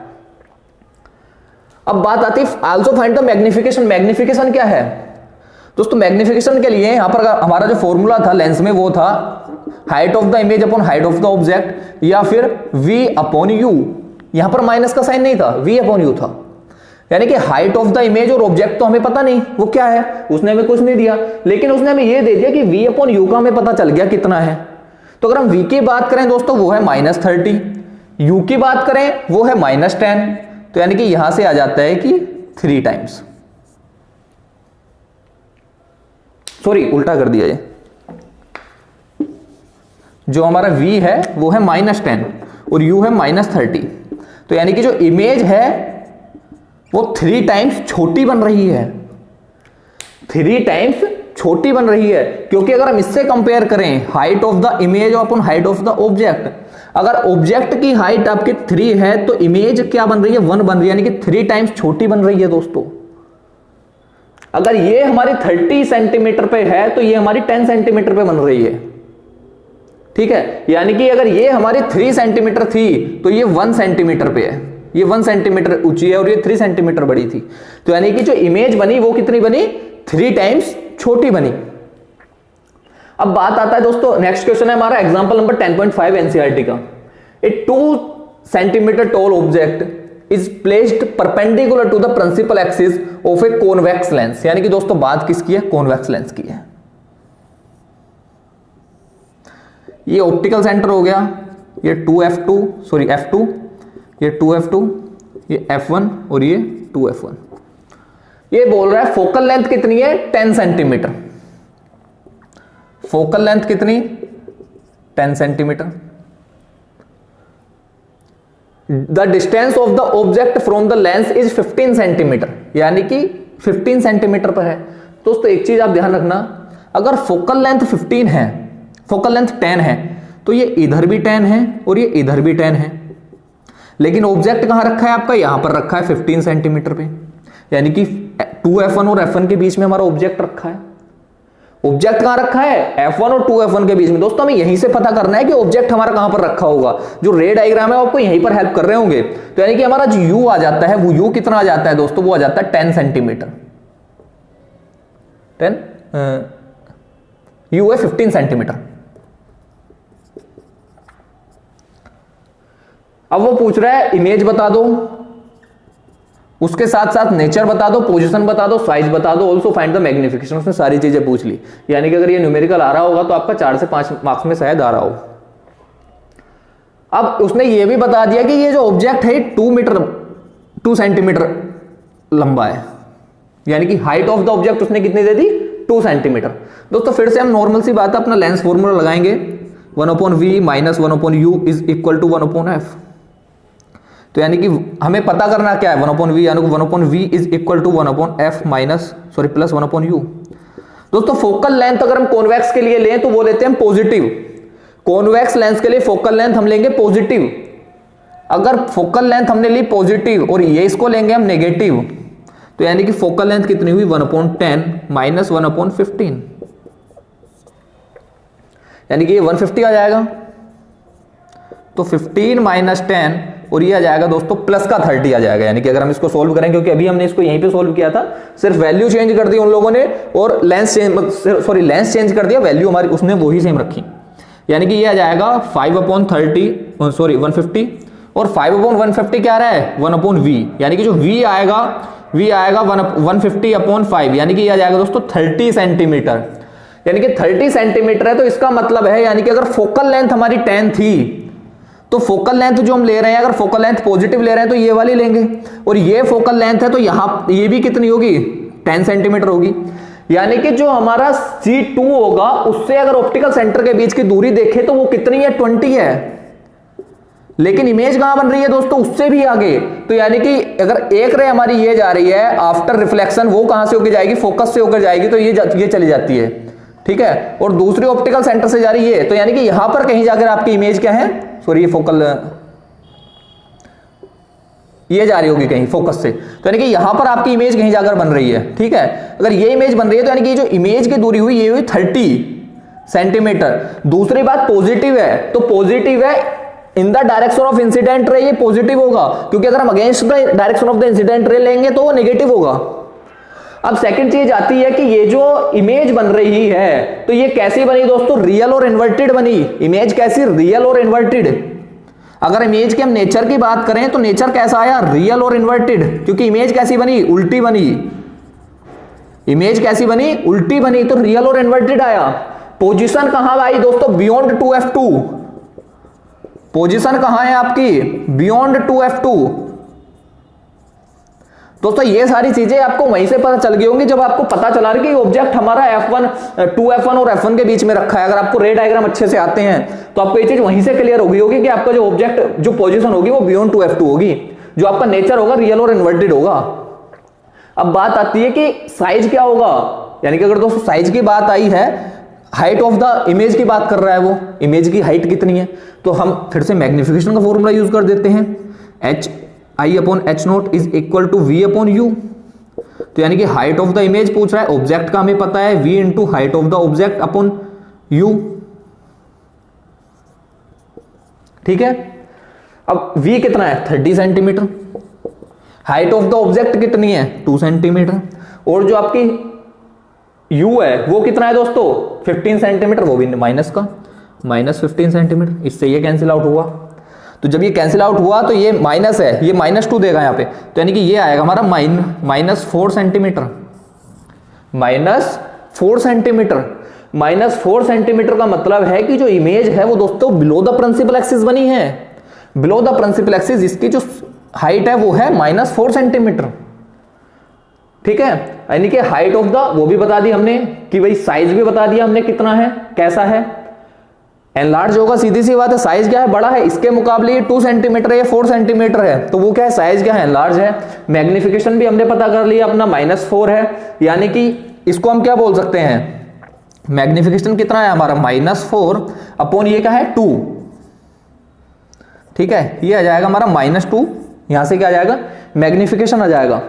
अब बात आती है also find the magnification. Magnification क्या है दोस्तों, मैग्निफिकेशन के लिए यहां पर हमारा जो फॉर्मूला था लेंस में वो था height of the image upon height of the object, या फिर v/u। यहां पर माइनस का साइन नहीं था, v/u था। यानी कि हाइट ऑफ द इमेज और ऑब्जेक्ट तो हमें पता नहीं वो क्या है, उसने हमें कुछ नहीं दिया, लेकिन उसने हमें ये दे दिया कि v/u का हमें पता चल गया कितना है। तो अगर हम v की बात करें दोस्तों वो है -30, u की बात करें वो है -10, तो यानी कि यहां से आ जाता है कि 3 टाइम्स, सॉरी उल्टा कर दिया, ये जो हमारा v है वो है -10 और u है -30। तो यानी कि जो इमेज है वो 3 टाइम्स छोटी बन रही है, 3 टाइम्स छोटी बन रही है। क्योंकि अगर हम इससे कंपेयर करें height of the image upon height of the object, अगर ऑब्जेक्ट की हाइट आपकी 3 है तो इमेज क्या बन रही है 1 बन रही है, यानी कि 3 टाइम्स छोटी बन रही है दोस्तों। अगर ये हमारी 30 सेंटीमीटर पे है तो ये हमारी 10 सेंटीमीटर पे बन रही है। ठीक है, यानी कि अगर ये हमारी 3 सेंटीमीटर थी तो ये 1 सेंटीमीटर पे है, ये 1 सेंटीमीटर ऊंची है और ये 3 सेंटीमीटर बड़ी थी। तो यानी कि जो इमेज बनी वो कितनी बनी 3 टाइम्स छोटी बनी। अब बात आता है दोस्तों, नेक्स्ट क्वेश्चन है हमारा एग्जांपल नंबर 10.5 एनसीईआरटी का। ए 2 centimetre tall object is placed perpendicular to the principal axis of a convex lens. यानी कि दोस्तों बात किसकी है, कॉन्वेक्स लेंस की है। ये ऑप्टिकल सेंटर हो गया, ये 2f2 सॉरी f2, ये 2f2, ये f1 और ये 2f1। ये बोल रहा है फोकल लेंथ कितनी है 10 सेंटीमीटर, फोकल लेंथ कितनी 10 centimetre. The distance of the object from the lens is 15 centimetre, यानी कि 15 सेंटीमीटर पर है। दोस्तों एक चीज आप ध्यान रखना, अगर फोकल लेंथ 15 है, फोकल लेंथ 10 है, तो ये इधर भी 10 है और ये इधर भी 10 है, लेकिन ऑब्जेक्ट कहां रखा है आपका, यहां पर रखा है 15 सेंटीमीटर पे। यानी कि 2f1 और f1 के बीच में हमारा ऑब्जेक्ट रखा है। ऑब्जेक्ट कहां रखा है, f1 और 2f1 के बीच में। दोस्तों हमें यहीं से पता करना है कि ऑब्जेक्ट हमारा कहां पर रखा होगा। जो रे डायग्राम है आपको यहीं पर हेल्प कर रहे होंगे। तो यानी कि हमारा जो u आ जाता है वो u कितना आ जाता है दोस्तों, वो आ जाता है 10 सेंटीमीटर। 10 यू है 15 सेंटीमीटर। अब वो पूछ रहा है इमेज बता दो, उसके साथ साथ नेचर बता दो, पोजीशन बता दो, साइज बता दो, ऑल्सो फाइंड द मैग्निफिकेशन। उसने सारी चीजें पूछ ली, यानी कि अगर ये न्यूमेरिकल आ रहा होगा तो आपका 4 से 5 मार्क्स में शायद आ रहा हो। अब उसने ये भी बता दिया कि ये जो ऑब्जेक्ट है 2 सेंटीमीटर लंबा है, यानी कि हाइट ऑफ द ऑब्जेक्ट उसने कितनी दे दी 2 सेंटीमीटर। दोस्तों फिर से हम नॉर्मल सी बात है, अपना लेंस फॉर्मूला लगाएंगे 1/v minus 1/u is equal to 1/f। तो यानी कि हमें पता करना क्या है 1/v, यानी 1/v is equal to 1/f minus plus 1/u। दोस्तों फोकल लेंथ अगर हम कॉन्वेक्स के लिए लें तो वो लेते हैं पॉजिटिव, कॉन्वेक्स लेंस के लिए फोकल लेंथ हम लेंगे पॉजिटिव। अगर फोकल लेंथ हमने ली पॉजिटिव और ये इसको लेंगे हम नेगेटिव, तो यानी कि फोकल लेंथ कितनी हुई 1/10 माइनस 1/15, यानी कि ये 150 आ जाएगा। तो 15 माइनस 10 और ये आ जाएगा दोस्तों प्लस का 30 आ जाएगा। यानी कि अगर हम इसको सोल्व करें, क्योंकि अभी हमने इसको यहीं पे सोल्व किया था, सिर्फ वैल्यू चेंज कर दी उन लोगों ने और लेंस चेंज कर दिया, वैल्यू हमारी उसने वही सेम रखी। यानी कि ये आ जाएगा 150 और 5/150 क्या आ रहा है 1/v, यानी कि जो v आएगा 150/5, यानी कि ये आ जाएगा दोस्तों 30 सेंटीमीटर। यानी कि 30 सेंटीमीटर है, तो इसका मतलब है यानी कि अगर फोकल लेंथ हमारी 10 थी तो फोकल लेंथ जो हम ले रहे हैं, अगर फोकल लेंथ पॉजिटिव ले रहे हैं तो ये वाली लेंगे, और ये फोकल लेंथ है तो यहां ये भी कितनी होगी 10 सेंटीमीटर होगी। यानी कि जो हमारा C2 होगा उससे अगर ऑप्टिकल सेंटर के बीच की दूरी देखें तो वो कितनी है 20 है, लेकिन इमेज कहां बन रही है दोस्तों उससे भी आगे। तो यानी कि अगर एक रे हमारी ये जा रही है आफ्टर रिफ्लेक्शन, वो कहां से होकर जाएगी फोकस से होकर जाएगी, तो ये चली जाती है, ठीक है, और दूसरी ऑप्टिकल सेंटर से जा रही है, तो यानी कि यहां पर कहीं जाकर आपकी इमेज क्या है, सॉरी ये फोकल ये जा रही होगी कहीं फोकस से, तो यानी कि यहां पर आपकी इमेज कहीं जाकर बन रही है, ठीक है। अगर ये इमेज बन रही है तो यानी कि जो इमेज की दूरी हुई ये हुई 30 सेंटीमीटर। दूसरी बात पॉजिटिव है, तो पॉजिटिव है in the direction of incident ray, ये पॉजिटिव होगा, क्योंकि अगर हम against the direction of the incident रे लेंगे तो वो नेगेटिव होगा। अब सेकंड चीज आती है कि ये जो इमेज बन रही है तो ये कैसी बनी दोस्तों, रियल और इन्वर्टेड बनी। इमेज कैसी, रियल और इन्वर्टेड। अगर इमेज के हम नेचर की बात करें तो नेचर कैसा आया, रियल और इन्वर्टेड, क्योंकि इमेज कैसी बनी, उल्टी बनी। इमेज कैसी बनी, उल्टी बनी, तो रियल और इन्वर्टेड आया। पोजीशन कहां आई दोस्तों, बियॉन्ड 2f2। पोजीशन कहां है आपकी, बियॉन्ड 2f2। दोस्तों ये सारी चीजें आपको वहीं से पता चल गई होंगी जब आपको पता चला कि ऑब्जेक्ट हमारा f1 2f1 और f1 के बीच में रखा है। अगर आपको रे डायग्राम अच्छे से आते हैं तो आपको ये चीज वहीं से क्लियर हो गई होगी कि आपका जो ऑब्जेक्ट जो पोजीशन होगी वो बियॉन्ड 2f2 होगी, जो आपका नेचर होगा रियल और इन्वर्टेड होगा। अब बात आती है कि साइज क्या होगा, यानी कि अगर दोस्तों साइज की बात आई है, हाइट ऑफ द इमेज की बात कर रहा है वो, इमेज की हाइट कितनी है, तो हम फिर से मैग्निफिकेशन का फॉर्मूला यूज कर देते हैं, HI/H0 is equal to V/U। तो यानी कि हाइट ऑफ द इमेज पूछ रहा है, ऑब्जेक्ट का हमें पता है V into height of the object upon U, ठीक है। अब V कितना है 30 centimetre, height of the object कितनी है 2 सेंटीमीटर, और जो आपकी U है वो कितना है दोस्तों 15 सेंटीमीटर, वो भी माइनस का -15 सेंटीमीटर। इससे ये कैंसिल आउट हुआ, तो जब ये कैंसिल आउट हुआ तो ये माइनस है, ये -2 देगा यहाँ पे, तो यानी कि ये आएगा हमारा -4 सेंटीमीटर, -4 सेंटीमीटर। -4 सेंटीमीटर का मतलब है कि जो इमेज है वो दोस्तों बिलो द प्रिंसिपल एक्सिस बनी है, बिलो द प्रिंसिपल एक्सिस, इसकी जो हाइट है वो है -4 सेंटीमीटर, ठीक है। यानी कि हाइट ऑफ द वो भी बता दी हमने कि भाई साइज भी बता दिया हमने कितना है कैसा है, एनलार्ज होगा, सीधी सी बात है। साइज क्या है, बड़ा है, इसके मुकाबले ये 2 सेंटीमीटर है, 4 सेंटीमीटर है, तो वो क्या है साइज क्या है, एनलार्ज है। मैग्निफिकेशन भी हमने पता कर लिया अपना -4 है, यानी कि इसको हम क्या बोल सकते हैं, मैग्निफिकेशन कितना है हमारा -4 अपॉन ये क्या है 2, ठीक है। ये आ जाएगा हमारा -2, यहां से क्या आ जाएगा मैग्निफिकेशन आ जाएगा,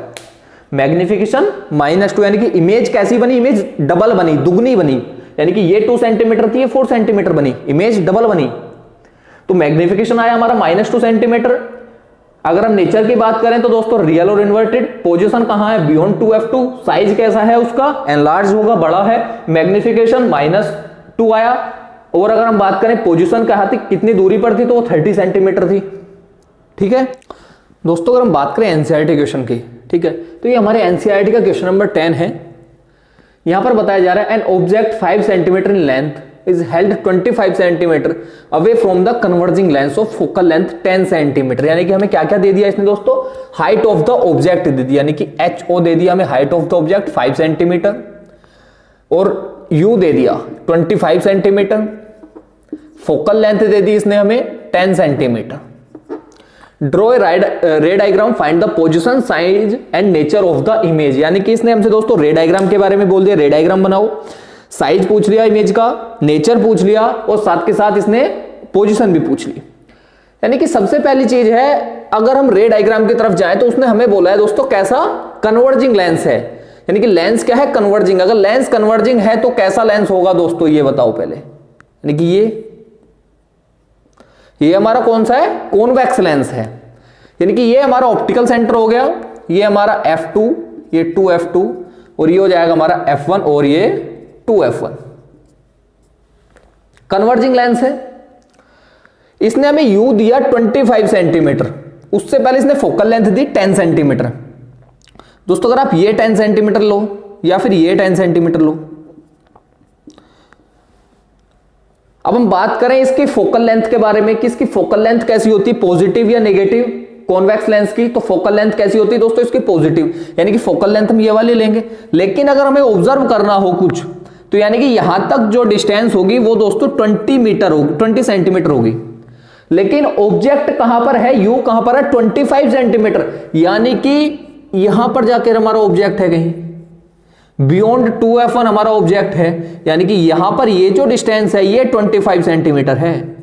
मैग्निफिकेशन -2, यानी कि इमेज कैसी बनी, इमेज डबल बनी, दुगनी बनी, यानी कि ये 2 सेंटीमीटर थी, ये 4 सेंटीमीटर बनी, इमेज डबल बनी, तो मैग्निफिकेशन आया हमारा -2 सेंटीमीटर। अगर हम नेचर की बात करें तो दोस्तों रियल और इन्वर्टेड, पोजीशन कहां है बियॉन्ड 2f2, साइज कैसा है उसका एनलार्ज होगा, बड़ा है, मैग्निफिकेशन -2 आया, और अगर हम बात करें पोजीशन कहां थी, कितनी दूरी पर थी, तो वो 30 सेंटीमीटर थी। ठीक है दोस्तों, अगर हम बात करें एनसीईआरटी क्वेश्चन की, ठीक है, तो ये हमारे एनसीईआरटी का क्वेश्चन नंबर 10 है। यहां पर बताया जा रहा है an object 5 centimetre in length is held 25 centimetre away from the converging lens of focal length 10 centimetre. यानी कि हमें क्या क्या दे दिया इसने दोस्तों, height of the object they दी, यानी कि HO दे दिया हमें height of the object 5 centimetre, और U दे दिया 25 सेंटीमीटर, फोकल लेंथ दे दी इसने हमें 10 सेंटीमीटर। ड्रॉ रे diagram, find the position, size and nature of the image. यानी कि इसने हमसे दोस्तों रे डायग्राम के बारे में बोल दिया, रे डायग्राम बनाओ, साइज पूछ लिया इमेज का, नेचर पूछ लिया, और साथ के साथ इसने पोजीशन भी पूछ ली। यानी कि सबसे पहली चीज है, अगर हम रे डायग्राम की तरफ जाएं तो उसने हमें बोला है दोस्तों कैसा कन्वर्जिंग लेंस है, यानी कि लेंस क्या है कन्वर्जिंग। अगर लेंस कन्वर्जिंग है तो कैसा लेंस होगा दोस्तों, ये बताओ पहले। यानी कि ये हमारा कौन सा है, कॉन्वेक्स लेंस है, यानी कि ये हमारा ऑप्टिकल सेंटर हो गया, ये हमारा f2, ये 2f2, और ये हो जाएगा हमारा f1, और ये 2f1 कन्वर्जिंग लेंस है। इसने हमें U दिया 25 सेंटीमीटर, उससे पहले इसने फोकल लेंथ दी 10 सेंटीमीटर। दोस्तों अगर आप ये 10 सेंटीमीटर लो या फिर ये 10 सेंटीमीटर लो, अब हम बात करें इसकी फोकल लेंथ के बारे में कि इसकी फोकल लेंथ कैसी होती है, पॉजिटिव या नेगेटिव, कॉन्वेक्स लेंस की, तो फोकल लेंथ कैसी होती है दोस्तों इसकी पॉजिटिव, यानी कि फोकल लेंथ हम ये वाली लेंगे। लेकिन अगर हमें ऑब्जर्व करना हो कुछ, तो यानी कि यहां तक जो डिस्टेंस होगी वो दोस्तों 20 मीटर होगी, 20 सेंटीमीटर होगी। लेकिन ऑब्जेक्ट कहां पर है, U कहां पर है 25 सेंटीमीटर, यानी कि यहां पर जाकर हमारा ऑब्जेक्ट है कहीं बियॉन्ड 2f1 हमारा ऑब्जेक्ट है, यानी कि यहां पर ये जो डिस्टेंस है ये 25 सेंटीमीटर है।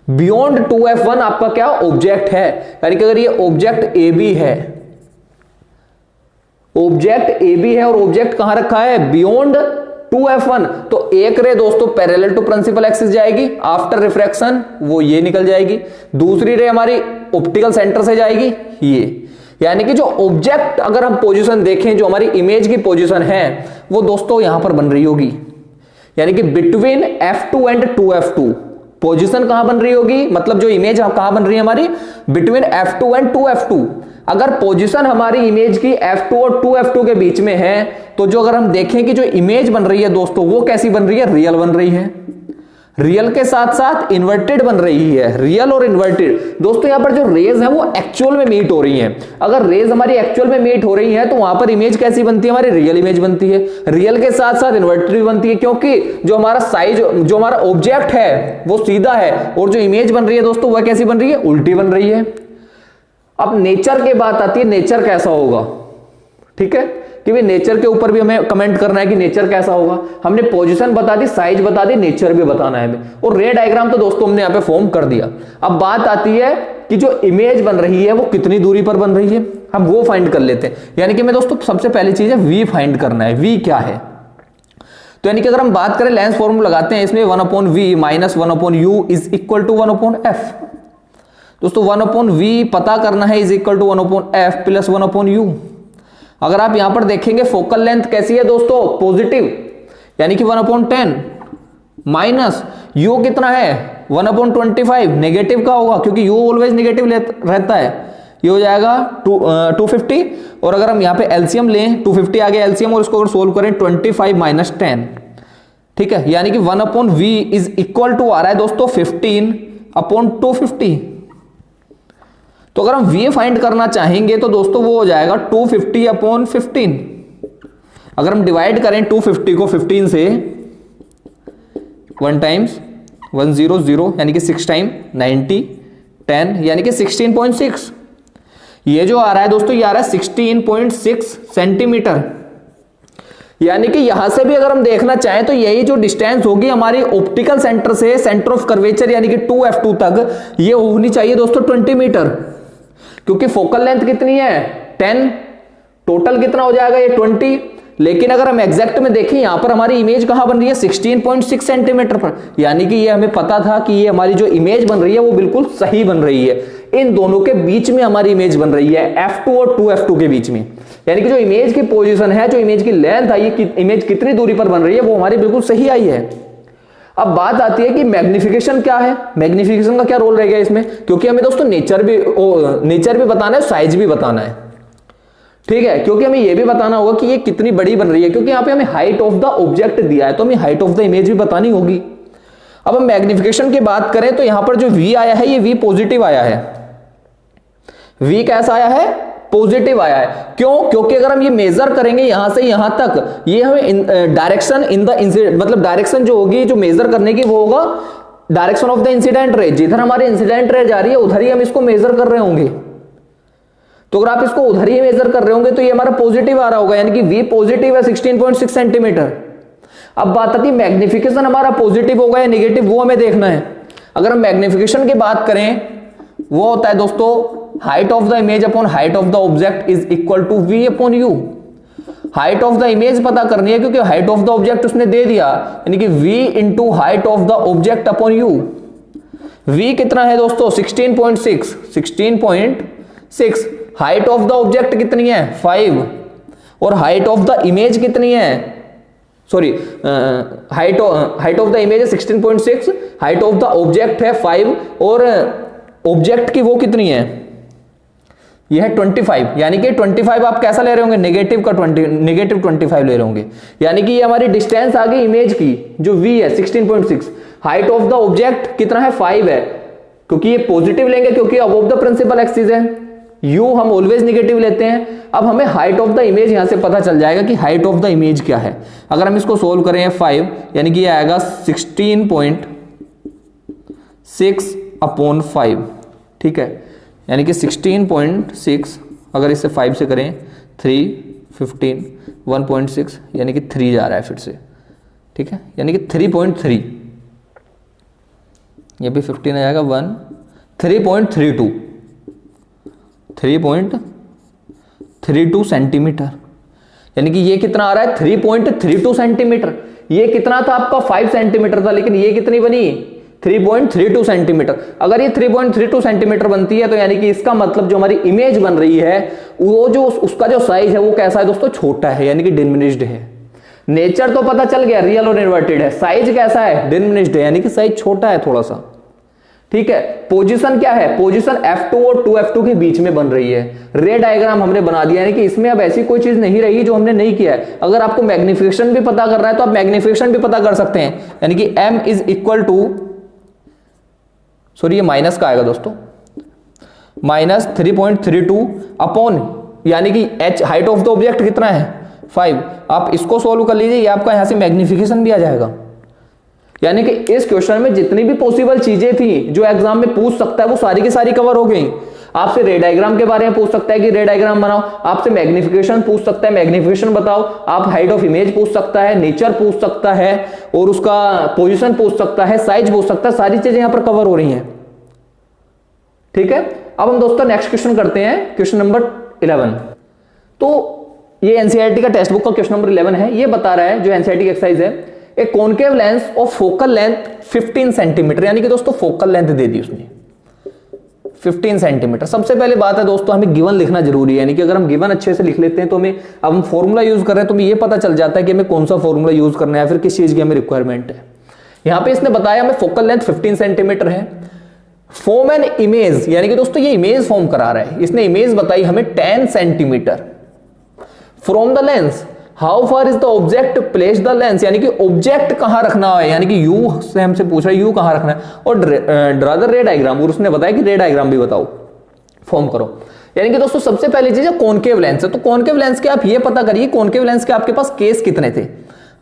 बियॉन्ड 2f1 आपका क्या ऑब्जेक्ट है, यानी कि अगर ये ऑब्जेक्ट AB है, ऑब्जेक्ट AB है और ऑब्जेक्ट कहां रखा है बियॉन्ड 2f1, तो एक रे दोस्तों पैरेलल टू प्रिंसिपल एक्सिस जाएगी, आफ्टर रिफ्रैक्शन वो ये निकल जाएगी, दूसरी रे हमारी ऑप्टिकल सेंटर से जाएगी ये। यानी कि जो ऑब्जेक्ट अगर हम पोजीशन देखें, जो हमारी इमेज की पोजीशन है वो दोस्तों यहां पर बन रही होगी, यानी कि between f2 and 2f2 position कहां बन रही होगी, मतलब जो इमेज कहां बन रही है हमारी बिटवीन f2 एंड 2f2। अगर पोजीशन हमारी इमेज की f2 और 2f2 के बीच में है, तो जो अगर हम देखें कि जो इमेज बन रही है दोस्तों वो कैसी बन रही है, रियल बन रही है, रियल के साथ साथ इन्वर्टेड बन रही है, रियल और इन्वर्टेड। दोस्तों यहां पर जो रेज है वो एक्चुअल में मीट हो रही हैं। अगर रेज हमारी एक्चुअल में मीट हो रही है तो वहां पर इमेज कैसी बनती है, हमारी रियल इमेज बनती है, रियल के साथ साथ इन्वर्टेड बनती है, क्योंकि जो हमारा साइज, जो हमारा ऑब्जेक्ट है वो सीधा है, और जो इमेज बन रही है दोस्तों वह कैसी बन रही है, उल्टी बन रही है। अब नेचर की बात आती है, नेचर कैसा होगा, ठीक है, कि भाई नेचर के ऊपर भी हमें कमेंट करना है कि नेचर कैसा होगा। हमने पोजीशन बता दी, साइज बता दी, नेचर भी बताना है हमें, और रे डायग्राम तो दोस्तों हमने यहां पे फॉर्म कर दिया। अब बात आती है कि जो इमेज बन रही है वो कितनी दूरी पर बन रही है, हम वो फाइंड कर लेते हैं। यानी कि मैं दोस्तों सबसे पहली चीज है V फाइंड करना है, V क्या है। तो यानी कि अगर हम बात करें लेंस फॉर्मूला लगाते हैं इसमें 1/v minus 1/u is equal to 1/f। दोस्तों 1/v पता करना है, is equal to 1/f plus 1/u। अगर आप यहां पर देखेंगे फोकल लेंथ कैसी है दोस्तों, पॉजिटिव, यानी कि 1/10 माइनस u कितना है 1/25, नेगेटिव का होगा क्योंकि u ऑलवेज नेगेटिव रहता है, ये हो जाएगा 250। और अगर हम यहां पे एलसीएम लें, 250 आ गया एलसीएम, और इसको अगर सोल्व करें 25 माइनस 10, ठीक है, यानी कि 1/v इज इक्वल टू आ रहा है दोस्तों 15/250। तो अगर हम v फाइंड करना चाहेंगे तो दोस्तों वो हो जाएगा 250/15। अगर हम डिवाइड करें 250 को 15 से, 1 टाइम्स 100 यानी कि 6 टाइम 90 10 यानी कि 16.6। ये जो आ रहा है दोस्तों ये आ रहा है 16.6 सेंटीमीटर। यानी कि यहां से भी अगर हम देखना चाहें तो यही जो डिस्टेंस होगी हमारी ऑप्टिकल सेंटर से सेंटर ऑफ कर्वेचर यानी कि 2f2 तक, ये होनी चाहिए दोस्तों 20 मीटर, क्योंकि फोकल लेंथ कितनी है 10, टोटल कितना हो जाएगा ये 20। लेकिन अगर हम एग्जैक्ट में देखें यहां पर हमारी इमेज कहां बन रही है 16.6 सेंटीमीटर पर, यानी कि ये हमें पता था कि ये हमारी जो इमेज बन रही है वो बिल्कुल सही बन रही है। इन दोनों के बीच में हमारी इमेज बन रही है, F2 और 2F2 के बीच में। यानी कि जो इमेज की पोजीशन है, जो इमेज की लेंथ आई, इमेज कितनी दूरी पर बन रही है, वो हमारी बिल्कुल सही आई है। अब बात आती है कि मैग्निफिकेशन क्या है, मैग्निफिकेशन का क्या रोल रहेगा इसमें, क्योंकि हमें दोस्तों नेचर भी बताना है, साइज भी बताना है, ठीक है, क्योंकि हमें यह भी बताना होगा कि ये कितनी बड़ी बन रही है, क्योंकि यहां पे हमें हाइट ऑफ द ऑब्जेक्ट दिया है, तो हमें हाइट ऑफ द इमेज भी बतानी होगी। अब हम मैग्निफिकेशन की बात करें तो यहां पर जो V आया है, ये V पॉजिटिव आया है। V कैसा आया है, पॉजिटिव आया है। क्यों, क्योंकि अगर हम ये मेजर करेंगे यहां से यहां तक, ये हमें डायरेक्शन इन द इंसिडेंट, मतलब डायरेक्शन जो होगी, जो मेजर करने की, वो होगा डायरेक्शन ऑफ द इंसिडेंट रे। जिधर हमारी इंसिडेंट रे जा रही है उधर ही हम इसको मेजर कर रहे होंगे। तो अगर आप इसको उधर ही मेजर कर रहे होंगे तो ये हमारा पॉजिटिव आ रहा होगा, यानी कि V पॉजिटिव है 16.6 सेंटीमीटर। अब बात आती है मैग्निफिकेशन हमारा पॉजिटिव होगा या नेगेटिव, वो हमें देखना है। अगर हम मैग्निफिकेशन की बात करें, वो होता है दोस्तों height of the image upon height of the object is equal to V upon U। Height of the image पता करनी है, क्योंकि हाइट ऑफ द ऑब्जेक्ट उसने दे दिया, यानी कि V into height of the object upon U। V कितना है दोस्तों, 16.6। हाइट ऑफ द ऑब्जेक्ट कितनी है, 5, और हाइट ऑफ द इमेज कितनी है, sorry, height of the image है 16.6, हाइट ऑफ द ऑब्जेक्ट है 5, और ऑब्जेक्ट की वो कितनी है, ये है 25। यानी कि 25 आप कैसा ले रहे होंगे, नेगेटिव 25 ले रहे होंगे। यानी कि ये हमारी डिस्टेंस आ गई इमेज की, जो V है 16.6। हाइट ऑफ द ऑब्जेक्ट कितना है, 5 है, क्योंकि ये पॉजिटिव लेंगे, क्योंकि अबव द प्रिंसिपल एक्सिस है। U हम ऑलवेज नेगेटिव लेते हैं। अब हमें हाइट ऑफ द इमेज यहां से पता चल जाएगा कि हाइट ऑफ द इमेज क्या है। अगर हम इसको सोल्व करें 5, यानी कि ये आएगा 16.6 अपॉन 5, ठीक है, यानी कि 16.6 अगर इसे 5 से करें 3, 15, 1.6, यानी कि 3 जा रहा है फिर से, ठीक है, यानी कि 3.3, ये भी 15 आ जाएगा, 3.32 सेंटीमीटर। यानी कि ये कितना आ रहा है, 3.32 सेंटीमीटर। ये कितना था आपका, 5 सेंटीमीटर था, लेकिन ये कितनी बनी, 3.32 सेंटीमीटर। अगर ये 3.32 सेंटीमीटर बनती है तो यानी कि इसका मतलब जो हमारी इमेज बन रही है, वो जो उसका जो साइज है वो कैसा है दोस्तों, छोटा है, यानी कि डिमिनिश्ड है। नेचर तो पता चल गया, रियल और इन्वर्टेड है, साइज कैसा है, डिमिनिश्ड है, यानी कि साइज छोटा है थोड़ा सा, ठीक है। पोजीशन क्या है, पोजीशन F2 और 2F2 के बीच में बन रही है। रे डायग्राम हमने बना दिया, यानी कि इसमें अब ऐसी कोई चीज नहीं रही जो हमने नहीं किया है। अगर आपको मैग्निफिकेशन भी पता करना है तो आप मैग्निफिकेशन भी पता कर सकते हैं, यानी कि M is equal to, sorry ये माइनस का आएगा दोस्तों, माइनस 3.32 अपॉन, यानी कि H height of the object कितना है, 5। आप इसको सोल्व कर लीजिए, ये आपका यहां से मैग्निफिकेशन भी आ जाएगा। यानी कि इस क्वेश्चन में जितनी भी पॉसिबल चीजें थी जो एग्जाम में पूछ सकता है, वो सारी की सारी कवर हो गई। आपसे रे डायग्राम के बारे में पूछ सकता है कि रे डायग्राम बनाओ, आपसे मैग्निफिकेशन पूछ सकता है, मैग्निफिकेशन बताओ, आप हाइट ऑफ इमेज पूछ सकता है, नेचर पूछ सकता है, और उसका पोजीशन पूछ सकता है, साइज पूछ सकता है, सारी चीजें यहां पर कवर हो रही हैं, ठीक है। अब हम दोस्तों नेक्स्ट क्वेश्चन करते हैं, क्वेश्चन नंबर 11। तो ये एनसीईआरटी का टेक्स्ट बुक का क्वेश्चन नंबर 11 है। ये बता रहा है, जो एनसीईआरटी एक्सरसाइज है, ए concave lens of focal length 15 centimetre, यानी कि दोस्तों फोकल लेंथ दे दी उसने 15 सेंटीमीटर। सबसे पहले बात है दोस्तों, हमें गिवन लिखना जरूरी है, यानी कि अगर हम गिवन अच्छे से लिख लेते हैं तो हमें, अब हम फॉर्मूला यूज कर रहे हैं तो हमें ये पता चल जाता है कि हमें कौन सा फॉर्मूला यूज करना है, फिर किस चीज की हमें रिक्वायरमेंट है। यहां पे इसने बताया हमें फोकल लेंथ 15 सेंटीमीटर है। फॉर्म एन इमेज, यानी कि दोस्तों ये इमेज फॉर्म करा रहा है, इसने इमेज बताई हमें 10 centimetre from the lens. How far is the object place the lens, यानी कि ऑब्जेक्ट कहां रखना है, यानी कि यू से हमसे पूछ रहा है यू कहां रखना है, और ड्रा द रे डायग्राम, और उसने बताया कि रे डायग्राम भी बताओ, फॉर्म करो। यानी कि दोस्तों सबसे पहली चीज है कॉनकेव लेंस है। तो कॉनकेव लेंस के आप ये पता करिए, कॉनकेव लेंस के आपके पास केस कितने थे।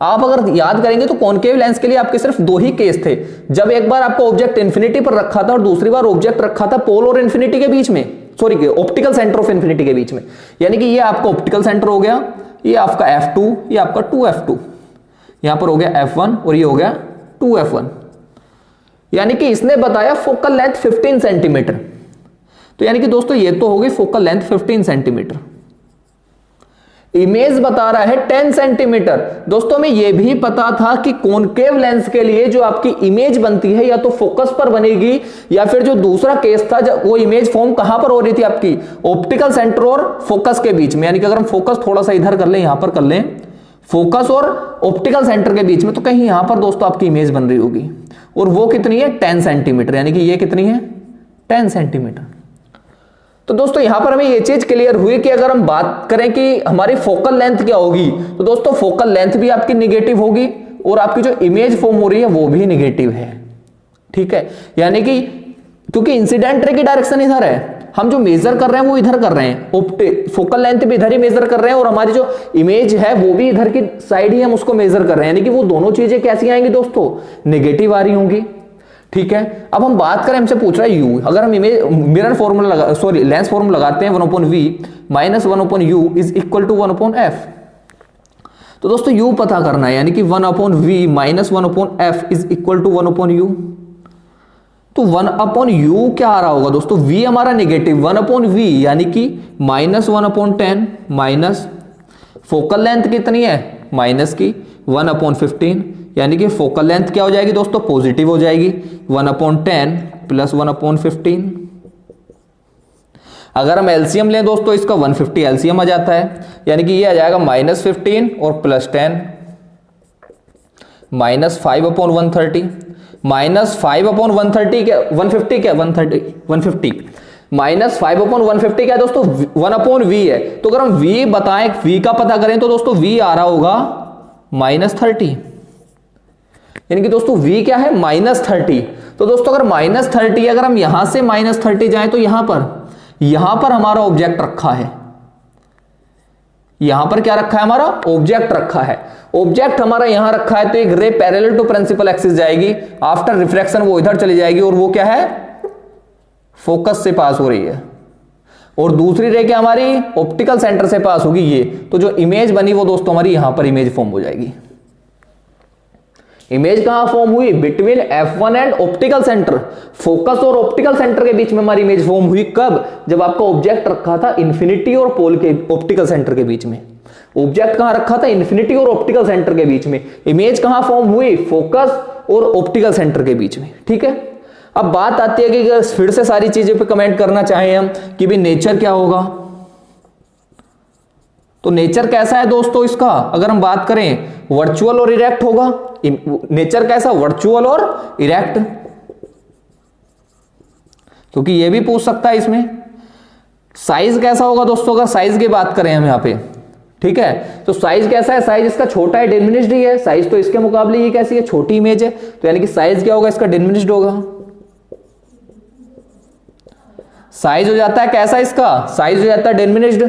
आप अगर याद करेंगे तो कॉनकेव लेंस के लिए आपके सिर्फ 2 ही केस थे, जब एक बार आपका ऑब्जेक्ट इन्फिनिटी पर रखा था और दूसरी बार ऑब्जेक्ट रखा था पोल और इन्फिनिटी के बीच में, sorry optical centre of infinity के बीच में। यानी कि ये आपका ऑप्टिकल सेंटर हो गया, ये आपका F2, ये आपका 2F2, यहां पर हो गया F1 और ये हो गया 2F1। यानी कि इसने बताया फोकल लेंथ 15 सेंटीमीटर। तो यानी कि दोस्तों ये तो होगी फोकल लेंथ 15 सेंटीमीटर। इमेज बता रहा है 10 सेंटीमीटर। दोस्तों हमें यह भी पता था कि कॉनकेव लेंस के लिए जो आपकी इमेज बनती है या तो फोकस पर बनेगी, या फिर जो दूसरा केस था जब वो इमेज फॉर्म कहां पर हो रही थी आपकी, ऑप्टिकल सेंटर और फोकस के बीच में। यानी कि अगर हम फोकस थोड़ा सा इधर कर लें, यहां पर कर लें, फोकस और ऑप्टिकल सेंटर के बीच में, तो कहीं यहां पर दोस्तों आपकी इमेज बन रही होगी, और वो कितनी है 10 सेंटीमीटर। यानी कि ये कितनी है 10 सेंटीमीटर। तो दोस्तों यहां पर हमें ये चीज क्लियर हुई कि अगर हम बात करें कि हमारी फोकल लेंथ क्या होगी, तो दोस्तों फोकल लेंथ भी आपकी निगेटिव होगी और आपकी जो इमेज फॉर्म हो रही है वो भी निगेटिव है। ठीक है, यानी कि क्योंकि इंसिडेंट रे की डायरेक्शन इधर है, हम जो मेजर कर रहे हैं वो इधर कर रहे हैं, फोकल लेंथ भी इधर ही मेजर कर रहे हैं, और हमारी जो इमेज है वो भी इधर की साइड ही हम उसको मेजर कर रहे हैं। यानी कि वो दोनों चीजें कैसी आएंगी दोस्तों, निगेटिव आ रही होंगी। ठीक है, अब हम बात करें, हमसे पूछ रहा है u, अगर हम image mirror formula lens formula लगाते हैं 1/v minus 1/u is equal to 1/f। तो दोस्तों u पता करना है, यानी कि 1/v minus 1/f is equal to 1/u। तो 1/u क्या आ रहा होगा दोस्तों, v हमारा नेगेटिव, 1/v यानी कि माइनस 1/10 माइनस फोकल लेंथ कितनी है माइनस की 1/15, यानी कि फोकल लेंथ क्या हो जाएगी दोस्तों, पॉजिटिव हो जाएगी, 1/10 प्लस 1/15। अगर हम एलसीएम लें दोस्तों इसका 150 एलसीएम आ जाता है, यानी कि ये आ जाएगा -15 और +10 माइनस 5/130 माइनस 5/130 क्या 150 क्या 150 माइनस 5/150 क्या दोस्तों 1/v है। तो अगर हम v बताएं, v का पता करें तो दोस्तों v आ रहा होगा -30, यानी कि दोस्तों v क्या है -30। तो दोस्तों अगर -30, अगर हम यहां से -30 जाएं तो यहां पर हमारा ऑब्जेक्ट रखा है, यहां पर क्या रखा है, हमारा ऑब्जेक्ट रखा है। ऑब्जेक्ट हमारा यहां रखा है, तो एक ray parallel to principal axis जाएगी, आफ्टर रिफ्रैक्शन वो इधर चली जाएगी, और वो क्या है फोकस से पास हो रही है, और दूसरी रे क्या हमारी ऑप्टिकल सेंटर से पास होगी ये। तो जो इमेज बनी वो दोस्तों हमारी यहां पर इमेज फॉर्म हो जाएगी। इमेज कहां फॉर्म हुई, between F1 and optical centre, focus और ऑप्टिकल सेंटर के बीच में हमारी इमेज फॉर्म हुई। कब, जब आपका ऑब्जेक्ट रखा था इन्फिनिटी और पोल के ऑप्टिकल सेंटर के बीच में। ऑब्जेक्ट कहां रखा था, इन्फिनिटी और ऑप्टिकल सेंटर के बीच में। इमेज कहां फॉर्म हुई, फोकस और ऑप्टिकल सेंटर के बीच में। ठीक है, अब बात आती है कि फिर से सारी चीजों पे कमेंट करना चाहें हम कि भाई नेचर क्या होगा, तो नेचर कैसा है दोस्तों इसका, अगर हम बात करें वर्चुअल और इरेक्ट होगा। नेचर कैसा, वर्चुअल और इरेक्ट, क्योंकि ये भी पूछ सकता है इसमें। साइज कैसा होगा दोस्तों, अगर साइज की बात करें हम यहां पे, ठीक है, तो साइज कैसा है, साइज इसका छोटा है, डिमिनिश्ड ही है। साइज तो इसके मुकाबले ये कैसी है, छोटी इमेज है, तो यानी कि साइज क्या होगा इसका, डिमिनिश्ड होगा। साइज हो जाता है कैसा, इसका साइज हो जाता है डिमिनिश्ड।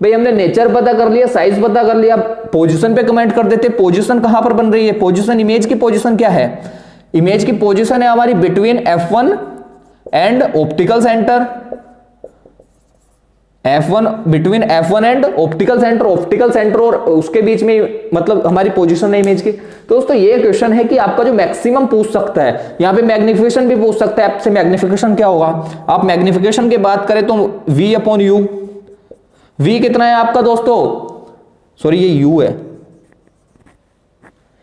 भाई हमने नेचर पता कर लिया, साइज पता कर लिया, पोजीशन पे कमेंट कर देते। पोजीशन कहां पर बन रही है, पोजीशन, इमेज की पोजीशन क्या है, इमेज की पोजीशन है हमारी between F1 and optical centre, between F1 and optical centre, optical centre और उसके बीच में मतलब हमारी पोजीशन है इमेज की। तो दोस्तों ये क्वेश्चन है कि आपका जो मैक्सिमम पूछ सकता है, यहां पे मैग्निफिकेशन भी पूछ सकता है आपसे। मैग्निफिकेशन क्या होगा, आप मैग्निफिकेशन की बात करें तो V/U, V कितना है आपका दोस्तों, सॉरी ये U है,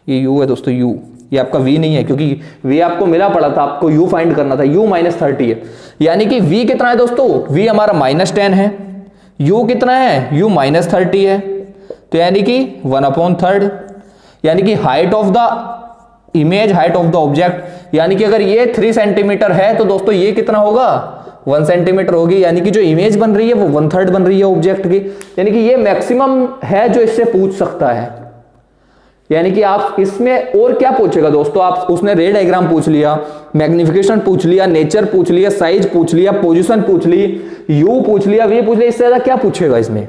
ये U है दोस्तों, U, ये आपका V नहीं है, क्योंकि V आपको मिला पड़ा था, आपको U फाइंड करना था। U -30 है, यानी कि V कितना है दोस्तों, V हमारा -10 है, U कितना है, U -30 है, तो यानी कि 1/3, यानी कि height of the image, height of the object, यानी कि अगर ये 3 सेंटीमीटर है तो दोस्तों ये कितना होगा 1 सेंटीमीटर होगी, यानी कि जो इमेज बन रही है वो 1/3 बन रही है ऑब्जेक्ट की। यानी कि ये मैक्सिमम है जो इससे पूछ सकता है। यानी कि आप इसमें और क्या पूछेगा दोस्तों, आप उसने रे डायग्राम पूछ लिया, मैग्निफिकेशन पूछ लिया, नेचर पूछ लिया, साइज पूछ लिया, पोजीशन पूछ ली, U पूछ लिया, V पूछ लिया, इससे ज्यादा क्या पूछेगा इसमें।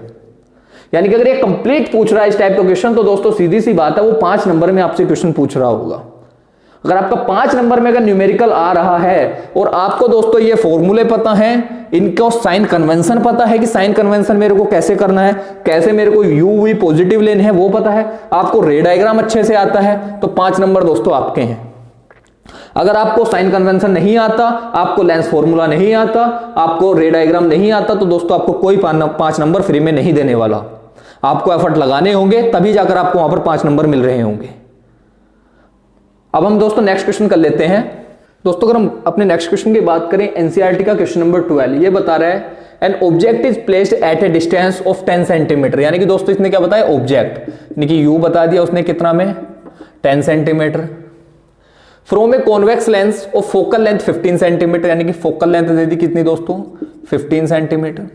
यानी कि अगर ये कंप्लीट पूछ रहा है इस टाइप का क्वेश्चन, तो दोस्तों सीधी सी बात है वो 5 नंबर में आपसे क्वेश्चन पूछ रहा होगा। अगर आपका 5 नंबर में अगर न्यूमेरिकल आ रहा है और आपको दोस्तों ये फॉर्मूले पता हैं, इनको साइन कन्वेंशन पता है कि साइन कन्वेंशन मेरे को कैसे करना है, कैसे मेरे को UV पॉजिटिव लेने हैं वो पता है, आपको रे डायग्राम अच्छे से आता है, तो 5 नंबर दोस्तों आपके हैं। अगर आपको साइन कन्वेंशन नहीं आता, आपको लेंस फॉर्मूला नहीं आता, आपको रे डायग्राम नहीं आता, तो दोस्तों आपको कोई 5 नंबर फ्री में नहीं देने वाला। आपको एफर्ट लगाने होंगे, तभी जाकर आपको वहां पर 5 नंबर मिल रहे होंगे। अब हम दोस्तों नेक्स्ट क्वेश्चन कर लेते हैं। दोस्तों अगर हम अपने नेक्स्ट क्वेश्चन की बात करें, एनसीईआरटी का क्वेश्चन नंबर 12, ये बता रहा है an object is placed at A distance of 10 centimetre. यानी कि दोस्तों इसने क्या बताया, ऑब्जेक्ट, यानी कि यू बता दिया उसने कितना में, 10 centimetre, from A convex lens of focal length 15 centimetre, यानी कि फोकल लेंथ दे दी कितनी दोस्तों, 15 centimetre.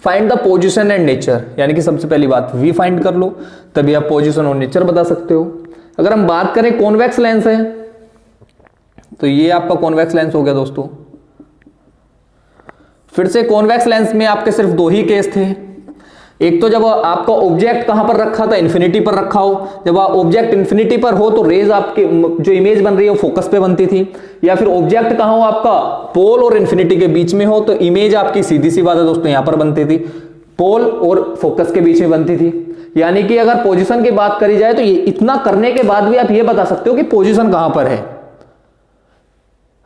Find the position and nature, यानी कि सबसे पहली बात वी फाइंड कर लो, तभी आप पोजीशन और नेचर बता सकते हो। अगर हम बात करें कॉन्वेक्स लेंस है, तो ये आपका कॉन्वेक्स लेंस हो गया दोस्तों। फिर से कॉन्वेक्स लेंस में आपके सिर्फ 2 ही केस थे। एक तो जब आपका ऑब्जेक्ट कहां पर रखा था, इन्फिनिटी पर रखा हो, जब ऑब्जेक्ट इन्फिनिटी पर हो तो रेज आपके जो इमेज बन रही है वो फोकस पे बनती थी, या फिर ऑब्जेक्ट कहां हो आपका पोल और इन्फिनिटी के बीच में हो तो इमेज आपकी सीधी सी बात है दोस्तों यहां पर बनती थी, पोल और फोकस के बीच में बनती थी। यानी कि अगर पोजीशन की बात करी जाए तो ये इतना करने के बाद भी आप ये बता सकते हो कि पोजीशन कहां पर है।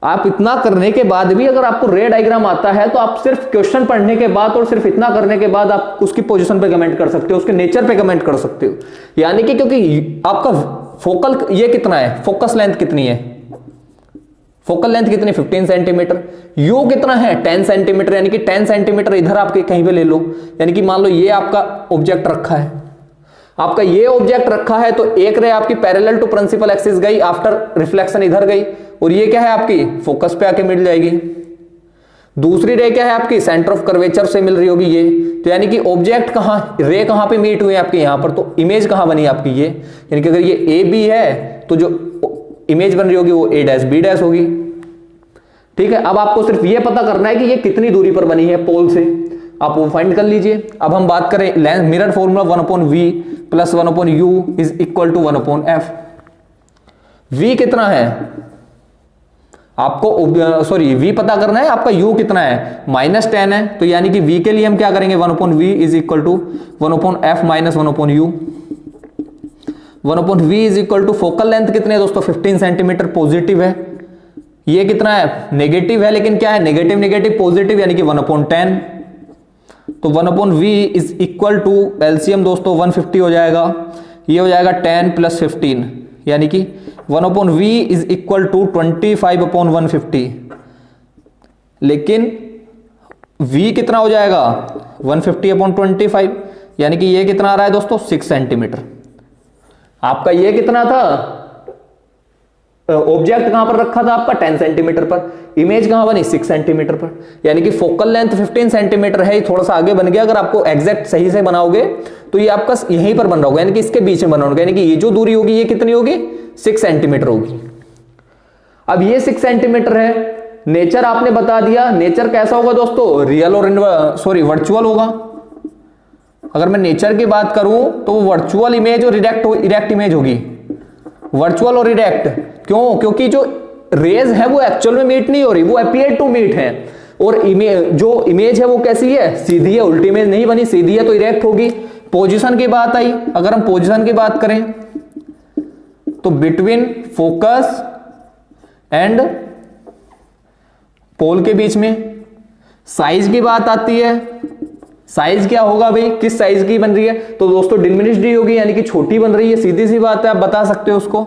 आप इतना करने के बाद भी अगर आपको रे डायग्राम आता है तो आप सिर्फ क्वेश्चन पढ़ने के बाद और सिर्फ इतना करने के बाद आप उसकी पोजीशन पे कमेंट कर सकते हो, उसके नेचर पे कमेंट कर सकते हो। यानी कि क्योंकि आपका फोकल ये कितना है, फोकस लेंथ कितनी है, फोकल लेंथ कितनी, 15 सेंटीमीटर, यू कितना है 10 सेंटीमीटर, यानी कि 10 सेंटीमीटर इधर आपके कहीं पे ले लो। यानी कि मान लो ये आपका ऑब्जेक्ट रखा है, आपका ये ऑब्जेक्ट रखा है तो एक रे आपकी पैरेलल टू प्रिंसिपल एक्सिस गई, आफ्टर रिफ्लेक्शन इधर गई, और ये क्या है आपकी फोकस पे आके मिल जाएगी। दूसरी रे क्या है आपकी सेंटर ऑफ कर्वेचर से मिल रही होगी ये, तो यानी कि ऑब्जेक्ट कहां, रे कहां पे मीट हुए आपके यहां पर, तो इमेज कहां बनी आपकी ये, यानी कि अगर ये ए बी है तो जो इमेज बन रही होगी वो ए डैश बी डैश होगी। ठीक है, अब आपको सिर्फ ये पता करना है कि ये कितनी दूरी पर बनी है पोल से, आप वो फाइंड कर लीजिए। अब हम बात करें lens mirror formula 1/v plus 1/u is equal to 1/f। v कितना है आपको, सॉरी v पता करना है, आपका u कितना है -10 है, तो यानी कि v के लिए हम क्या करेंगे 1/v is equal to 1/f minus 1/u। 1/v is equal to focal length कितने है दोस्तों 15 सेंटीमीटर पॉजिटिव है, ये कितना है नेगेटिव है, लेकिन क्या है नेगेटिव नेगेटिव पॉजिटिव यानी कि 1/10, तो 1/v is equal to LCM दोस्तों 150 हो जाएगा, ये हो जाएगा 10 + 15 यानी कि 1/v इज इक्वल टू 25/150, लेकिन v कितना हो जाएगा 150/25 यानी कि ये कितना आ रहा है दोस्तों 6 सेंटीमीटर। आपका ये कितना था, ऑब्जेक्ट कहां पर रखा था आपका 10 सेंटीमीटर पर, इमेज कहां बनी 6 सेंटीमीटर पर, यानी कि फोकल लेंथ 15 सेंटीमीटर है, थोड़ा सा आगे बन गया। अगर आपको एग्जैक्ट सही से बनाओगे तो ये आपका यहीं पर बन रहा होगा, यानी कि इसके बीच में बना होगा, यानी कि ये जो दूरी होगी ये कितनी होगी 6 सेंटीमीटर होगी। अब ये 6 सेंटीमीटर है, नेचर आपने बता दिया, नेचर कैसा होगा दोस्तों रियल और सॉरी वर्चुअल होगा। अगर मैं नेचर की बात करूं तो वर्चुअल इमेज और इरेक्ट इमेज होगी, वर्चुअल और इरेक्ट, क्यों, क्योंकि जो रेज है वो एक्चुअल में मीट नहीं हो रही, वो अपीयर टू मीट है, और जो इमेज है वो कैसी है सीधी है, उल्टी इमेज नहीं बनी, सीधी है तो इरेक्ट होगी। पोजीशन की बात आई, अगर हम पोजीशन की बात करें तो बिटवीन फोकस एंड पोल के बीच में। साइज की बात आती है, साइज क्या होगा भाई, किस साइज की बन रही है, तो दोस्तों डिमिनिश्ड ही होगी, यानी कि छोटी बन रही है, सीधी सी बात है, आप बता सकते हो उसको।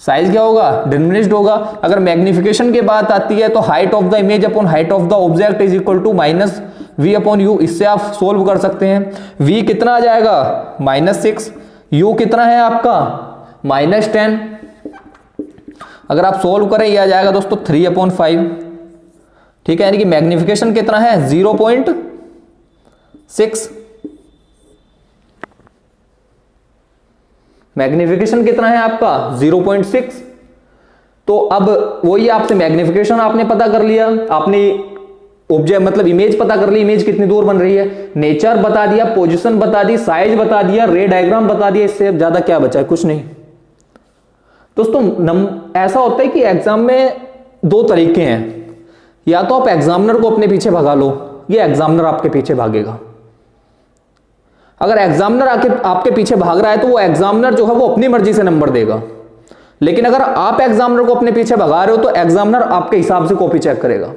साइज क्या होगा डिमिनिश्ड होगा। अगर मैग्निफिकेशन की बात आती है तो height of the image upon height of the object is equal to -v/u, इससे आप सोल्व कर सकते हैं। v कितना आ जाएगा -6, u कितना है आपका -10, अगर आप सोल्व करें ये आ जाएगा दोस्तों 3/5। ठीक है, यानी कि मैग्निफिकेशन कितना है 0.6, मैग्निफिकेशन कितना है आपका 0.6। तो अब वही आपसे मैग्निफिकेशन आपने पता कर लिया, आपने ऑब्जेक्ट मतलब इमेज पता कर ली, इमेज कितनी दूर बन रही है, नेचर बता दिया, पोजीशन बता दी, साइज बता दिया, रे डायग्राम बता दिया, इससे अब ज्यादा क्या बचा है, कुछ नहीं। दोस्तों ऐसा होता है कि एग्जाम में 2 तरीके हैं, या तो आप एग्जामिनर को अपने पीछे भगा लो, या एग्जामिनर आपके पीछे भागेगा। अगर एग्जामिनर आपके पीछे भाग रहा है तो वो एग्जामिनर जो है वो अपनी मर्जी से नंबर देगा, लेकिन अगर आप एग्जामिनर को अपने पीछे भगा रहे हो तो एग्जामिनर आपके हिसाब से कॉपी चेक करेगा।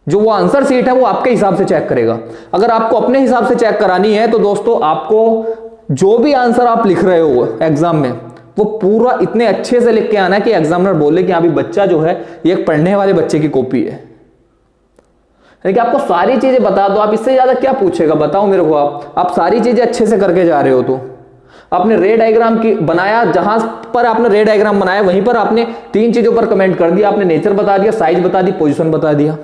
जो वो आंसर सीट है वो आपके हिसाब से चेक करेगा। अगर आपको अपने हिसाब से चेक करानी है तो दोस्तों आपको जो भी आंसर आप लिख रहे हो एग्जाम में वो पूरा इतने अच्छे से लिख के आना है कि एग्जामिनर बोले कि हाँ भी बच्चा जो है ये एक पढ़ने वाले बच्चे की कॉपी है। लेकिन आपको सारी चीजें बता दो, आप इससे ज्यादा क्या पूछेगा, बताओ मेरे को। आप सारी चीजें अच्छे से करके जा रहे हो तो आपने रे डायग्राम की बनाया, जहां पर आपने रे डायग्राम बनाया वहीं पर आपने 3 चीजों पर कमेंट कर दिया। आपने नेचर बता दिया, साइज बता दी, पोजीशन बता दिया।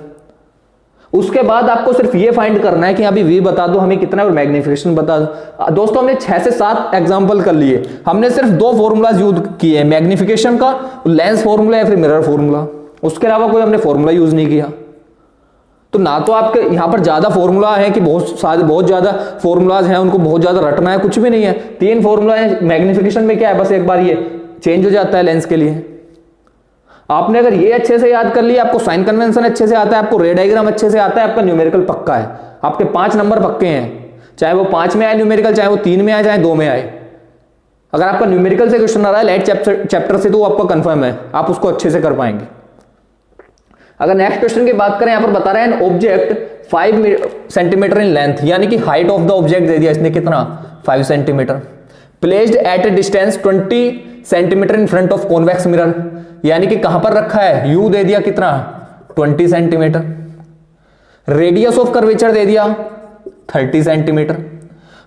उसके बाद आपको सिर्फ ये फाइंड करना है कि अभी वी बता दो हमें कितना है और मैग्निफिकेशन बता दो। दोस्तों हमने 6 से 7 एग्जांपल कर लिए, हमने सिर्फ 2 फॉर्मूलाज यूज किए, मैग्निफिकेशन का लेंस फॉर्मूला या फिर मिरर फॉर्मूला, उसके अलावा कोई हमने फॉर्मूला यूज नहीं किया। तो ना तो आपके यहां पर ज्यादा फॉर्मूला है कि बहुत ज्यादा फॉर्मूलाज हैं उनको बहुत ज्यादा रटना है, कुछ भी नहीं है। 3 फॉर्मूला है। मैग्निफिकेशन में क्या है, बस एक बार ये चेंज हो जाता है लेंस के लिए। आपने अगर ये अच्छे से याद कर लिया, आपको साइन कन्वेंशन अच्छे से आता है, आपको रे डायग्राम अच्छे से आता है, आपका न्यूमेरिकल पक्का है, आपके 5 नंबर पक्के हैं, चाहे वो 5 में आए न्यूमेरिकल, चाहे वो 3 में आए, चाहे 2 में आए। अगर आपका न्यूमेरिकल से क्वेश्चन आ रहा है लाइट चैप्टर से तो वो आपका कंफर्म है, आप उसको अच्छे से कर पाएंगे। अगर नेक्स्ट क्वेश्चन की बात करें, यहां पर बता रहे हैं ऑब्जेक्ट 5 सेंटीमीटर इन लेंथ, यानी कि height of the object they दिया इसने कितना 5 centimetre, placed at A distance 20 centimetre in front of convex mirror, यानी कि कहां पर रखा है, यू दे दिया कितना 20 सेंटीमीटर, रेडियस ऑफ कर्वेचर दे दिया 30 centimetre,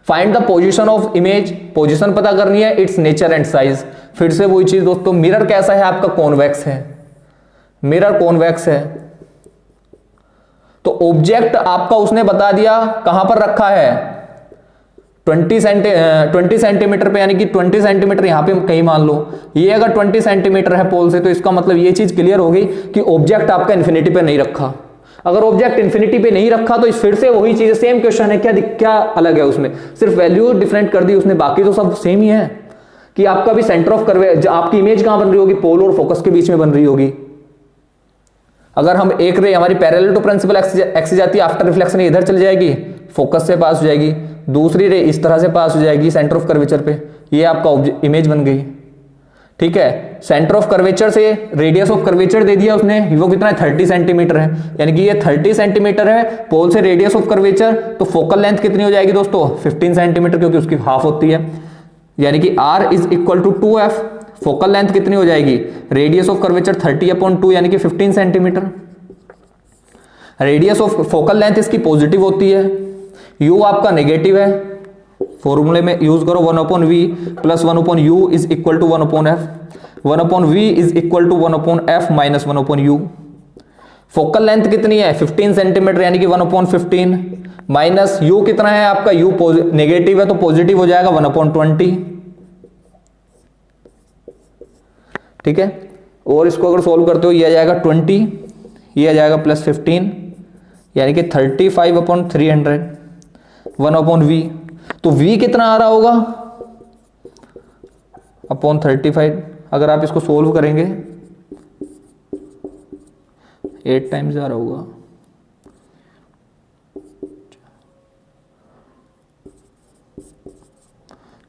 find the position of image, position पता करनी है, इट्स नेचर एंड साइज। फिर से वही चीज दोस्तों, मिरर कैसा है आपका, कॉन्वेक्स है, मिरर कॉन्वेक्स है। तो ऑब्जेक्ट आपका उसने बता दिया कहां पर रखा है 20 सेंटीमीटर पे, यानी कि 20 सेंटीमीटर यहां पे कहीं मान लो, ये अगर 20 सेंटीमीटर है पोल से, तो इसका मतलब ये चीज क्लियर हो गई कि ऑब्जेक्ट आपका इन्फिनिटी पे नहीं रखा। अगर ऑब्जेक्ट इन्फिनिटी पे नहीं रखा तो फिर से वही चीज, सेम क्वेश्चन है, क्या अलग है उसमें, सिर्फ वैल्यू डिफरेंट कर दी उसने, बाकी तो सब सेम ही है। कि आपका भी सेंटर ऑफ कर्वे, आपकी इमेज कहां बन रही होगी, पोल और फोकस के बीच में बन रही होगी। अगर हम एक रे हमारी पैरेलल टू प्रिंसिपल एक्सिस जाती है, आफ्टर रिफ्लेक्शन इधर चली जाएगी, फोकस से पास हो जाएगी, दूसरी रे इस तरह से पास हो जाएगी सेंटर ऑफ कर्वेचर पे, ये आपका इमेज बन गई। ठीक है, सेंटर ऑफ कर्वेचर से रेडियस ऑफ कर्वेचर दे दिया उसने, वो कितना है 30 सेंटीमीटर है, यानी कि ये 30 सेंटीमीटर है पोल से रेडियस ऑफ कर्वेचर, तो फोकल लेंथ कितनी हो जाएगी दोस्तों 15 सेंटीमीटर, क्योंकि उसकी हाफ होती है, यानी कि r is equal to 2f। Focal length कितनी हो जाएगी, रेडियस ऑफ कर्वेचर 30/2 यानी कि 15 centimetre. Radius of focal length इसकी पॉजिटिव होती है, u आपका नेगेटिव है, फॉर्मूले में यूज करो 1/v plus 1/u is equal to 1/f, 1/v is equal to 1/f minus 1/u। Focal length कितनी है 15 सेंटीमीटर, यानी कि 1/15 माइनस u कितना है आपका, u नेगेटिव है तो पॉजिटिव हो जाएगा 1/20। ठीक है, और इसको अगर सोल्व करते हो ये आ जाएगा 20, ये आ जाएगा प्लस 15, यानी कि 35/300 1/v। तो v कितना आ रहा होगा अपॉन 35, अगर आप इसको सोल्व करेंगे 8 टाइम्स आ रहा होगा,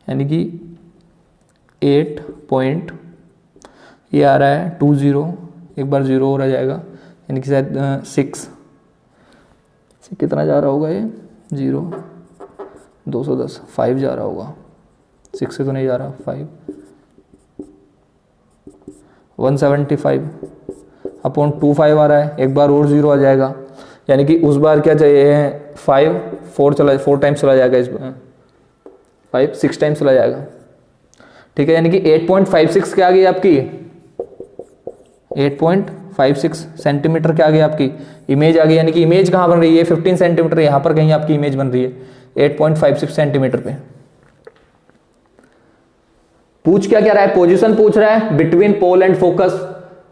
यानी कि 8 पॉइंट ये आ रहा है 20, एक बार 0 और आ जाएगा, यानी कि शायद 6 कितना जा रहा होगा ये 0 210 5 जा रहा होगा, 6 से तो नहीं जा रहा, 5 175 अपॉन 25 आ रहा है, एक बार और 0 आ जाएगा, यानी कि उस बार क्या चाहिए 5 4 टाइम्स चला जाएगा, इस 5 6 टाइम्स चला जाएगा। ठीक है, यानी कि 8.56 क्या आ गई आपकी 8.56 सेंटीमीटर क्या आ गई आपकी इमेज आ गई, यानी कि इमेज कहां बन रही है 15 सेंटीमीटर, यहां पर कहीं आपकी इमेज बन रही है 8.56 सेंटीमीटर पे। पूछ क्या रहा है, पोजीशन पूछ रहा है between pole and focus,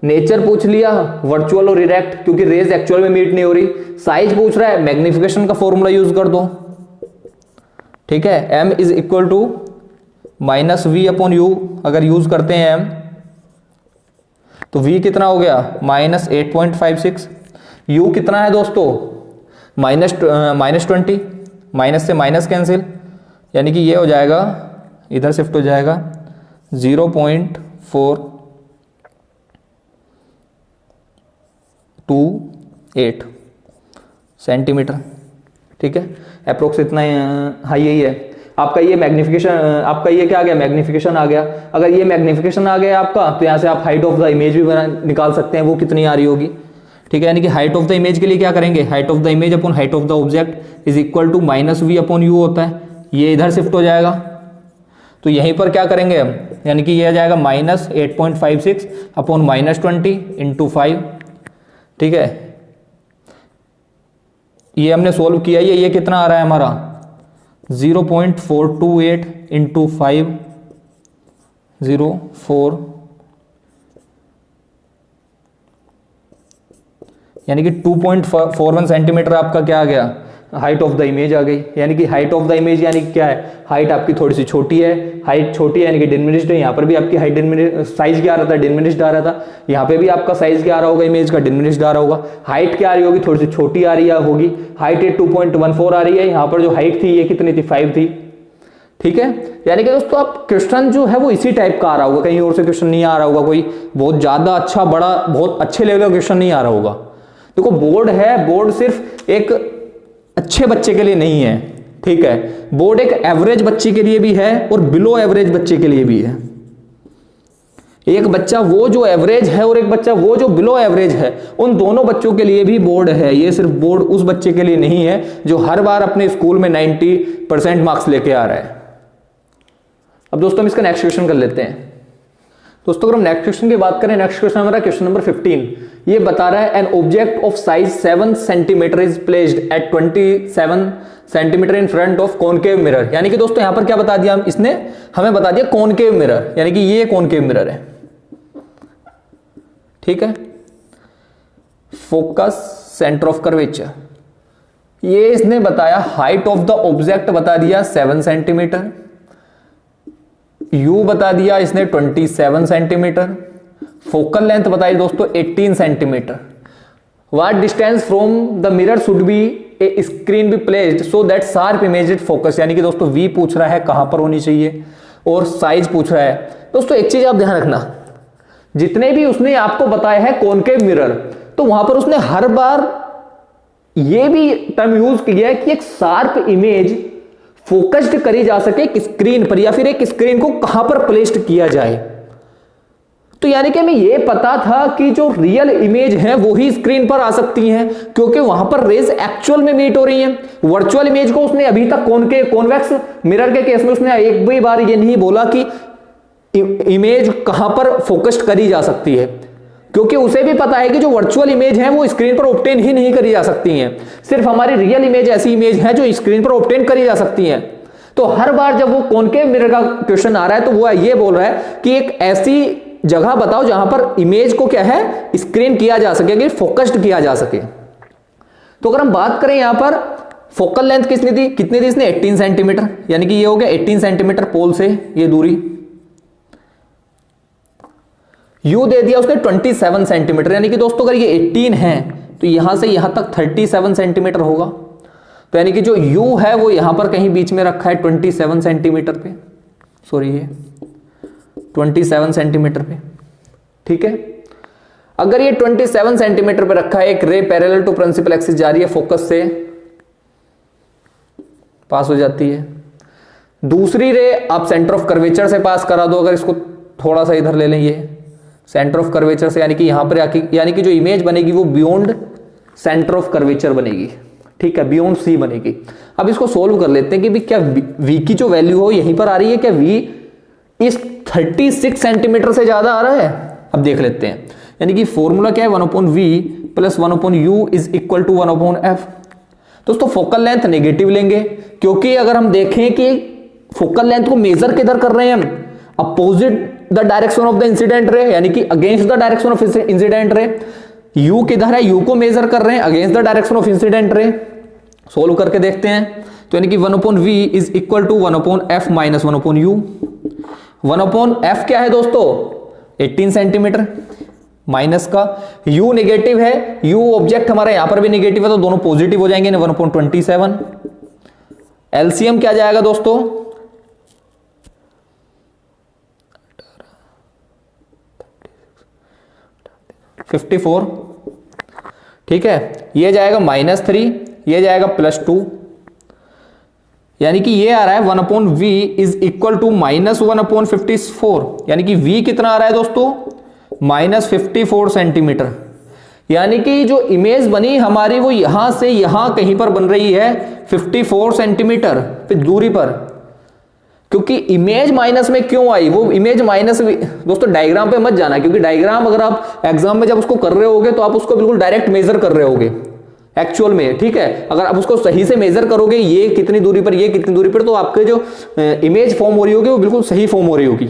nature पूछ लिया वर्चुअल और इरेक्ट क्योंकि रेज एक्चुअल में मीट नहीं हो रही, साइज पूछ रहा है, मैग्निफिकेशन का फॉर्मूला यूज कर दो। ठीक है, m is equal to minus V upon U, अगर यूज करते हैं m तो v कितना हो गया -8.56, u कितना है दोस्तों -20, माइनस से माइनस कैंसिल, यानी कि ये हो जाएगा इधर शिफ्ट हो जाएगा 0.428, सेंटीमीटर, ठीक है, अप्रोक्स इतना हाई यही है आपका। ये मैग्निफिकेशन, आपका ये क्या आ गया, मैग्निफिकेशन आ गया। अगर ये मैग्निफिकेशन आ गया आपका, तो यहाँ से आप हाइट ऑफ द इमेज भी निकाल सकते हैं, वो कितनी आ रही होगी, ठीक है। यानी कि हाइट ऑफ द इमेज के लिए क्या करेंगे, height of the image upon height of the object is equal to -v upon u होता है, ये इधर शिफ्ट हो जाएगा। तो यहीं पर क्या करेंगे हम, यानी कि ये आ जाएगा -8.56 अपॉन -20 इंटू 5, ठीक है। ये हमने सोल्व किया, ये कितना आ रहा है हमारा 0.428 इंटू 5, 0.4, यानी कि 2.41 सेंटीमीटर आपका क्या आ गया, हाइट ऑफ द इमेज आ गई। यानी कि हाइट ऑफ द इमेज यानी कि क्या है, हाइट आपकी थोड़ी सी छोटी है, हाइट छोटी है यानी कि डिमिनिश्ड है। यहाँ पर भी आपकी हाइट साइज क्या आ रहा था, डिमिनिश्ड आ रहा था। यहाँ पे भी आपका साइज क्या आ रहा होगा, इमेज का डिमिनिश्ड आ रहा होगा। हाइट क्या आ रही होगी, थोड़ी सी छोटी आ रही होगी, हाइट 2.14 आ रही है। यहाँ पर जो हाइट थी ये कितनी थी, 5 थी, ठीक है। यानी कि दोस्तों आप क्वेश्चन जो है वो इसी टाइप का आ रहा होगा, कहीं और से क्वेश्चन नहीं आ रहा होगा, कोई बहुत ज्यादा अच्छा बड़ा बहुत अच्छे लेवल का क्वेश्चन नहीं आ रहा होगा। देखो बोर्ड है, बोर्ड सिर्फ एक अच्छे बच्चे के लिए नहीं है, ठीक है, बोर्ड एक एवरेज बच्चे के लिए भी है और बिलो एवरेज बच्चे के लिए भी है। एक बच्चा वो जो एवरेज है और एक बच्चा वो जो बिलो एवरेज है, उन दोनों बच्चों के लिए भी बोर्ड है। ये सिर्फ बोर्ड उस बच्चे के लिए नहीं है जो हर बार अपने स्कूल में 90% मार्क्स लेके आ रहा है। अब दोस्तों हम इसका नेक्स्ट क्वेश्चन कर लेते हैं। दोस्तों अगर हम नेक्स्ट क्वेश्चन की बात करें, नेक्स्ट क्वेश्चन हमारा क्वेश्चन नंबर 15, ये बता रहा है an object of size 7 centimetre is placed at 27 centimetre in front of concave mirror. यानी कि दोस्तों यहां पर क्या बता दिया, इसने हमें बता दिया कॉनकेव मिरर, यानी कि ये कॉनकेव मिरर है, ठीक है। फोकस सेंटर ऑफ कर्वेचर, ये इसने बताया हाइट ऑफ द ऑब्जेक्ट बता दिया 7 सेंटीमीटर, U बता दिया इसने 27 सेंटीमीटर, फोकल लेंथ बताई दोस्तों 18 centimetre. What distance from the mirror should be A screen be placed so that sharp image it focus. यानी कि दोस्तों V पूछ रहा है कहां पर होनी चाहिए और साइज पूछ रहा है। दोस्तों एक चीज आप ध्यान रखना, जितने भी उसने आपको बताया है कॉनकेव मिरर, तो वहां पर उसने हर बार यह भी टर्म यूज किया है कि एक शार्प इमेज फोकस्ड करी जा सके एक स्क्रीन पर, या फिर एक स्क्रीन को कहां पर प्लेस्ड किया जाए। तो यानी कि हमें यह पता था कि जो रियल इमेज है वो ही स्क्रीन पर आ सकती हैं, क्योंकि वहां पर रेज एक्चुअल में मीट हो रही हैं। वर्चुअल इमेज को उसने अभी तक कॉन्वेक्स मिरर के केस में उसने एक भी बार ये नहीं बोला कि इमेज कहां पर फोकस्ड करी जा सकती है, क्योंकि उसे भी पता है कि जो वर्चुअल इमेज है वो स्क्रीन पर ऑब्टेन ही नहीं करी जा सकती हैं। सिर्फ हमारी रियल इमेज ऐसी इमेज है जो स्क्रीन पर ऑब्टेन करी जा सकती हैं। तो हर बार जब वो कॉनकेव मिरर का क्वेश्चन आ रहा है तो वो ये बोल रहा है कि एक ऐसी जगह बताओ जहां पर इमेज को क्या है, स्क्रीन किया जा सके, कि फोकस्ड किया जा सके। तो अगर हम बात करें यहां पर फोकल लेंथ कितनी थी इसने 18 सेंटीमीटर, यानी कि ये हो गया 18 सेंटीमीटर पोल से ये दूरी। U दे दिया उसने 27 सेंटीमीटर, यानी कि दोस्तों अगर ये 18 है तो यहां से यहां तक 37 सेंटीमीटर होगा। तो यानी कि जो U है वो यहां पर कहीं बीच में रखा है 27 सेंटीमीटर पे, सॉरी ये 27 सेंटीमीटर पे, ठीक है। अगर ये 27 सेंटीमीटर पे रखा है, एक ray parallel to principal axis जा रही है, फोकस से पास हो जाती है। दूसरी रे आप सेंटर ऑफ कर्वेचर से पास करा दो, अगर इसको थोड़ा सा इधर ले लें, ये सेंटर ऑफ कर्वेचर से, यानी कि यहां पर आके, यानी कि जो इमेज बनेगी वो बियॉन्ड सेंटर ऑफ कर्वेचर बनेगी, ठीक है, बियॉन्ड C बनेगी। अब इसको सोल्व कर लेते हैं कि भी क्या V की जो वैल्यू हो यहीं पर आ रही है, क्या V इस 36 सेंटीमीटर से ज्यादा आ रहा है। अब देख लेते हैं, यानी कि फॉर्मूला क्या है, 1/v plus 1/u is equal to 1/f। दोस्तों फोकल लेंथ नेगेटिव लेंगे, क्योंकि अगर हम देखें कि फोकल लेंथ को मेजर किधर कर रहे हैं हम, opposite the direction of the incident रे, यानी कि against the direction of incident ray. U किधर है, U को मेजर कर रहे हैं against the direction of incident ray. Solve करके देखते हैं, तो यानी कि 1/v is equal to 1/f minus 1/u। 1/f क्या है दोस्तों, 18 सेंटीमीटर, माइनस का U नेगेटिव है, U ऑब्जेक्ट हमारा यहां पर भी नेगेटिव है, तो दोनों पॉजिटिव हो जाएंगे, 1/27। एलसीएम क्या जाएगा दोस्तों, 54, ठीक है। ये जाएगा -3, ये जाएगा +2, यानी कि ये आ रहा है 1/v इज इक्वल टू -1/54, यानी कि v कितना आ रहा है दोस्तों, -54 सेंटीमीटर। यानी कि जो इमेज बनी हमारी वो यहां से यहां कहीं पर बन रही है 54 सेंटीमीटर पे दूरी पर। क्योंकि इमेज माइनस में क्यों आई, वो इमेज माइनस, दोस्तों डायग्राम पे मत जाना, क्योंकि डायग्राम अगर आप एग्जाम में जब उसको कर रहे होगे तो आप उसको बिल्कुल डायरेक्ट मेजर कर रहे होगे एक्चुअल में, ठीक है। अगर आप उसको सही से मेजर करोगे, ये कितनी दूरी पर, ये कितनी दूरी पर, तो आपके जो इमेज फॉर्म हो रही होगी वो बिल्कुल सही फॉर्म हो रही होगी,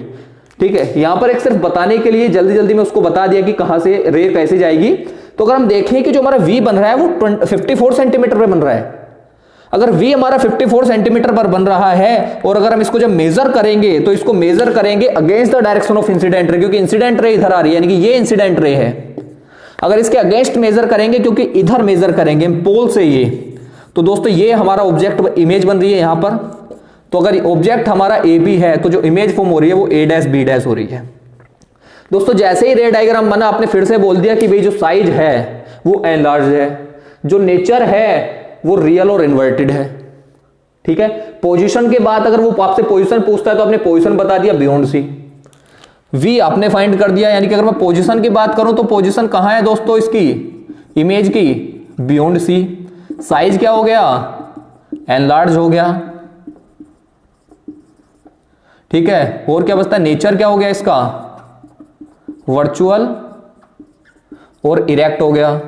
ठीक है। यहां पर एक सिर्फ बताने के लिए जल्दी जल्दी में उसको बता दिया कि कहां से रे कैसे जाएगी। तो अगर हम देखें कि जो हमारा v बन रहा है वो 54 सेंटीमीटर पर बन रहा है। अगर v हमारा 54 सेंटीमीटर पर बन रहा है और अगर हम इसको जब मेजर करेंगे तो इसको मेजर करेंगे against the direction of incident ray, क्योंकि इंसिडेंट रे इधर आ रही है, यानी कि ये इंसिडेंट रे है। अगर इसके अगेंस्ट मेजर करेंगे, क्योंकि इधर मेजर करेंगे पोल से ये, तो दोस्तों ये हमारा ऑब्जेक्ट इमेज बन रही है यहां पर। तो अगर ऑब्जेक्ट हमारा ए बी है तो जो इमेज फॉर्म हो रही है वो A' B' हो रही है। दोस्तों जैसे ही रे डायग्राम बना, आपने फिर से बोल दिया कि भाई जो साइज है वो एनलार्ज है, जो नेचर है वो रियल और इन्वर्टेड है, ठीक है। पोजीशन के बाद अगर वो आपसे पोजीशन पूछता है तो आपने पोजीशन बता दिया बियॉन्ड सी, v आपने फाइंड कर दिया। यानी कि अगर मैं पोजीशन की बात करूं तो पोजीशन कहां है दोस्तों इसकी, इमेज की, बियॉन्ड सी। साइज क्या हो गया, एनलार्ज हो गया, ठीक है। और क्या बचता है, नेचर क्या हो गया इसका, वर्चुअल और इरेक्ट हो गया,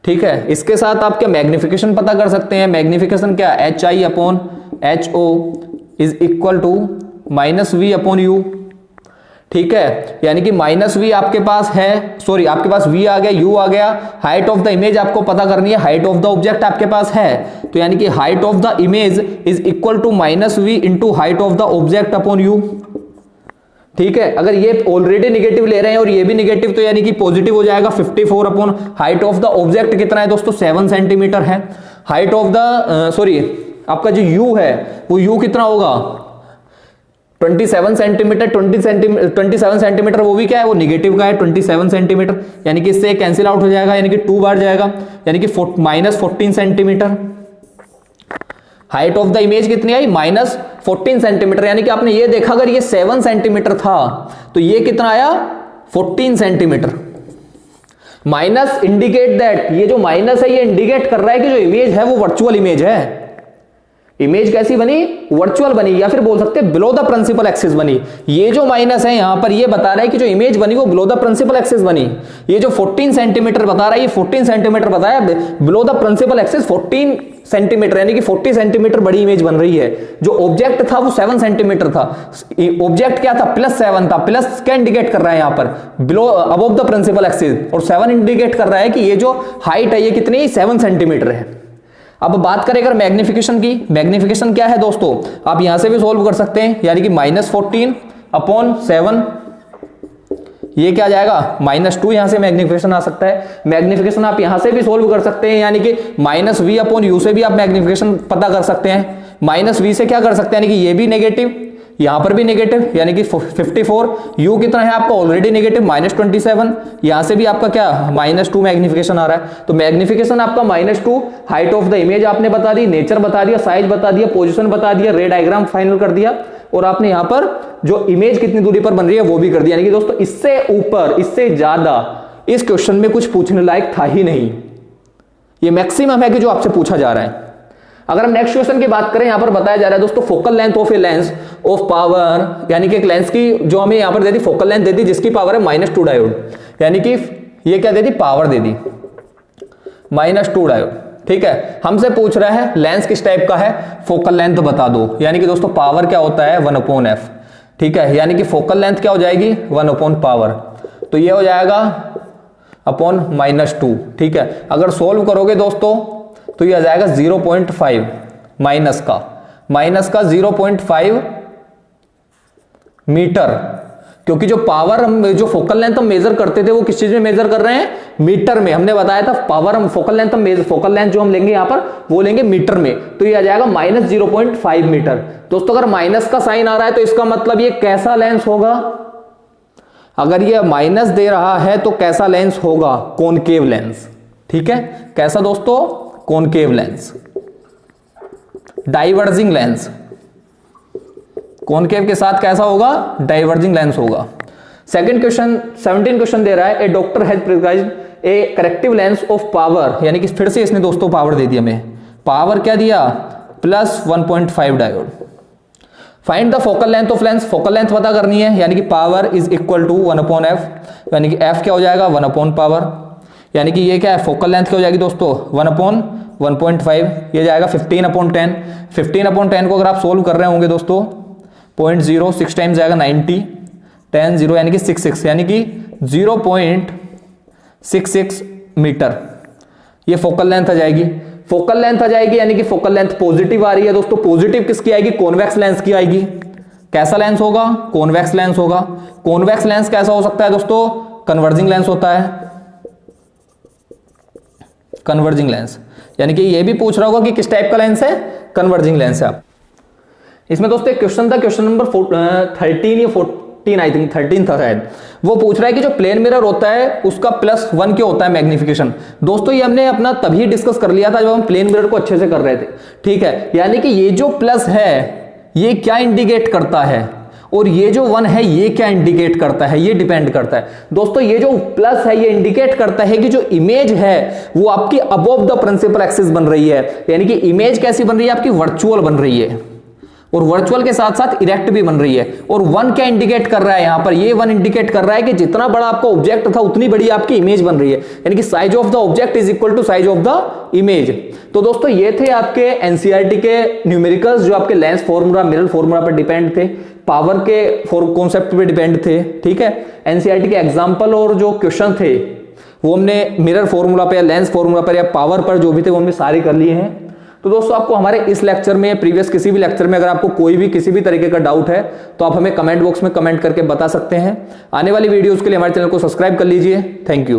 ठीक है। इसके साथ आप क्या मैग्निफिकेशन पता कर सकते हैं। मैग्निफिकेशन क्या, HI/HO is equal to -V/U, ठीक है। यानी कि -V आपके पास है, सॉरी आपके पास V आ गया, U आ गया। हाइट ऑफ द इमेज आपको पता करनी है, हाइट ऑफ द ऑब्जेक्ट आपके पास है, तो यानी कि height of the image is equal to -V into height of the object upon U, ठीक है। अगर ये ऑलरेडी नेगेटिव ले रहे हैं और ये भी नेगेटिव, तो यानी कि पॉजिटिव हो जाएगा। 54 upon height of the object कितना है दोस्तों, 7 सेंटीमीटर है। हाइट ऑफ द सॉरी आपका जो U है वो U कितना होगा, 27 सेंटीमीटर। 27 सेंटीमीटर वो भी क्या है, वो निगेटिव का है, 27 सेंटीमीटर। यानी कि इससे कैंसिल आउट हो जाएगा, यानी कि 2 बार जाएगा, यानी कि -14 centimetre. Height of the image कितनी आई, -14 सेंटीमीटर। यानी कि आपने ये देखा, अगर ये 7 सेंटीमीटर था तो ये कितना आया, 14 सेंटीमीटर। माइनस इंडिकेट दैट, ये जो माइनस है ये इंडिकेट कर रहा है कि जो इमेज है वो वर्चुअल इमेज है। इमेज कैसी बनी, वर्चुअल बनी, या फिर बोल सकते हैं बिलो द प्रिंसिपल एक्सिस बनी। ये जो माइनस है यहां पर ये बता रहा है कि जो इमेज बनी वो बिलो द प्रिंसिपल एक्सिस बनी। ये जो 14 सेंटीमीटर बता रहा है, ये 14 सेंटीमीटर बताया below the principal axis 14 centimetre, यानी कि 40 सेंटीमीटर बड़ी इमेज बन रही है। जो ऑब्जेक्ट था वो 7 सेंटीमीटर था, ऑब्जेक्ट क्या था, +7 था। प्लस क्या इंडिकेट कर रहा है यहां पर, below above the principal axis, और 7 इंडिकेट कर रहा है कि ये जो हाइट है ये कितनी, 7 सेंटीमीटर है। अब बात करें अगर मैग्निफिकेशन की, मैग्निफिकेशन क्या है दोस्तों, आप यहां से भी सोल्व कर सकते हैं। यानी कि -14 अपॉन 7, ये क्या जाएगा, -2, यहां से मैग्निफिकेशन आ सकता है। मैग्निफिकेशन आप यहां से भी सोल्व कर सकते हैं, यानी कि -V/U से भी आप मैग्निफिकेशन पता कर सकते हैं। -V से क्या कर सकते हैं, यानी कि ये भी नेगेटिव, यहां पर भी नेगेटिव, यानी कि 54। U कितना है आपका, ऑलरेडी नेगेटिव, -27। यहां से भी आपका क्या, -2 मैग्निफिकेशन आ रहा है। तो मैग्निफिकेशन आपका -2, हाइट ऑफ द इमेज आपने बता दी, नेचर बता दिया, साइज बता दिया, पोजीशन बता दिया, रे डायग्राम फाइनल कर दिया, और आपने यहां पर जो इमेज कितनी दूरी पर बन रही है वो भी कर दिया। यानी कि दोस्तों इससे ऊपर, इससे ज्यादा इस क्वेश्चन में कुछ पूछने लायक था ही नहीं। ये मैक्सिमम है कि जो आपसे पूछा जा रहा है। अगर हम नेक्स्ट क्वेश्चन की बात करें, यहां पर बताया जा रहा है दोस्तों focal length of a lens of power, यानी कि एक लेंस की जो हमें यहां पर दे दी फोकल लेंथ दे दी जिसकी पावर है -2 डायोड, यानी कि ये क्या दे दी, पावर दे दी -2 डायोड, ठीक है। हमसे पूछ रहा है लेंस किस टाइप का है, फोकल लेंथ बता दो। यानी कि दोस्तों पावर क्या होता है, 1/f, ठीक है। यानी कि फोकल लेंथ क्या हो जाएगी, 1 पावर, तो ये हो जाएगा अपॉन -2, ठीक है। अगर सोल्व करोगे दोस्तों तो ये आ जाएगा 0.5, माइनस का 0.5 मीटर, क्योंकि जो पावर हम, जो फोकल लेंथ हम मेजर करते थे वो किस चीज में मेजर कर रहे हैं, मीटर में। हमने बताया था पावर हम फोकल लेंथ जो हम लेंगे यहां पर वो लेंगे मीटर में, तो ये आ जाएगा -0.5 मीटर। दोस्तों अगर माइनस का साइन आ रहा है तो इसका मतलब ये कैसा लेंस होगा, अगर ये माइनस दे रहा है तो कैसा लेंस होगा, कॉनकेव लेंस, ठीक है। कैसा दोस्तों, concave lens, diverging lens, concave के साथ कैसा होगा, डाइवर्जिंग लेंस होगा। सेकंड क्वेश्चन 17 क्वेश्चन दे रहा है, a doctor has prescribed a corrective lens of power, यानी कि फिर से इसने दोस्तों पावर दे दिया, हमें पावर क्या दिया, plus 1.5 diode. Find the focal length of lens, focal length पता करनी है, यानी कि power is equal to 1/f, यानी कि f क्या हो जाएगा 1 पावर, यानी कि ये क्या है फोकल लेंथ क्या हो जाएगी दोस्तों 1/1.5, ये जाएगा 15/10। 15/10 को अगर आप सोल्व कर रहे होंगे दोस्तों 0.0 6 टाइम्स जाएगा 90, 10 0 यानी कि 66, यानी कि 0.66 मीटर ये फोकल लेंथ आ जाएगी। फोकल लेंथ आ जाएगी यानी कि फोकल लेंथ पॉजिटिव आ रही है दोस्तों, पॉजिटिव किसकी आएगी, कॉन्वेक्स लेंस की आएगी। कैसा लेंस होगा, कॉन्वेक्स लेंस होगा। कॉन्वेक्स लेंस कैसा हो सकता है दोस्तों, कन्वर्जिंग लेंस होता है, कन्वर्जिंग लेंस, यानी कि ये भी पूछ रहा होगा कि किस टाइप का लेंस है, कन्वर्जिंग लेंस है। आप इसमें दोस्तों एक क्वेश्चन था, क्वेश्चन नंबर 13 या 14 आई थिंक 13 था शायद, वो पूछ रहा है कि जो प्लेन मिरर होता है उसका +1 क्या होता है मैग्निफिकेशन। दोस्तों ये हमने अपना तभी डिस्कस कर लिया था जब हम प्लेन मिरर को अच्छे से कर रहे थे, ठीक है। यानी कि ये जो प्लस है ये क्या इंडिकेट करता है और ये जो 1 है ये क्या इंडिकेट करता है, ये डिपेंड करता है दोस्तों। ये जो प्लस है ये इंडिकेट करता है कि जो इमेज है वो आपकी अबव द प्रिंसिपल एक्सिस बन रही है, यानी कि इमेज कैसी बन रही है, आपकी वर्चुअल बन रही है और वर्चुअल के साथ साथ इरेक्ट भी बन रही है। और 1 क्या इंडिकेट कर रहा है यहां पर, ये 1 इंडिकेट कर रहा है कि जितना बड़ा आपका ऑब्जेक्ट था उतनी बड़ी आपकी इमेज बन रही है, यानी कि size of the object is equal to size of the image. तो दोस्तों ये थे आपके एनसीईआरटी के न्यूमेरिकल्स जो आपके लेंस फॉर्मूला, मिरर फॉर्मूला पर डिपेंड थे, पावर के कॉन्सेप्ट पे डिपेंड थे, ठीक है। एनसीईआरटी के एग्जाम्पल और जो क्वेश्चन थे वो हमने मिरर फॉर्मूला पे या लेंस फॉर्मूला पर या पावर पर जो भी थे वो हमने सारे कर लिए हैं। तो दोस्तों आपको हमारे इस लेक्चर में, प्रीवियस किसी भी लेक्चर में अगर आपको कोई भी किसी भी तरीके का डाउट है तो आप हमें कमेंट बॉक्स में कमेंट करके बता सकते हैं। आने वाली वीडियोस के लिए हमारे चैनल को सब्सक्राइब कर लीजिए। Thank you.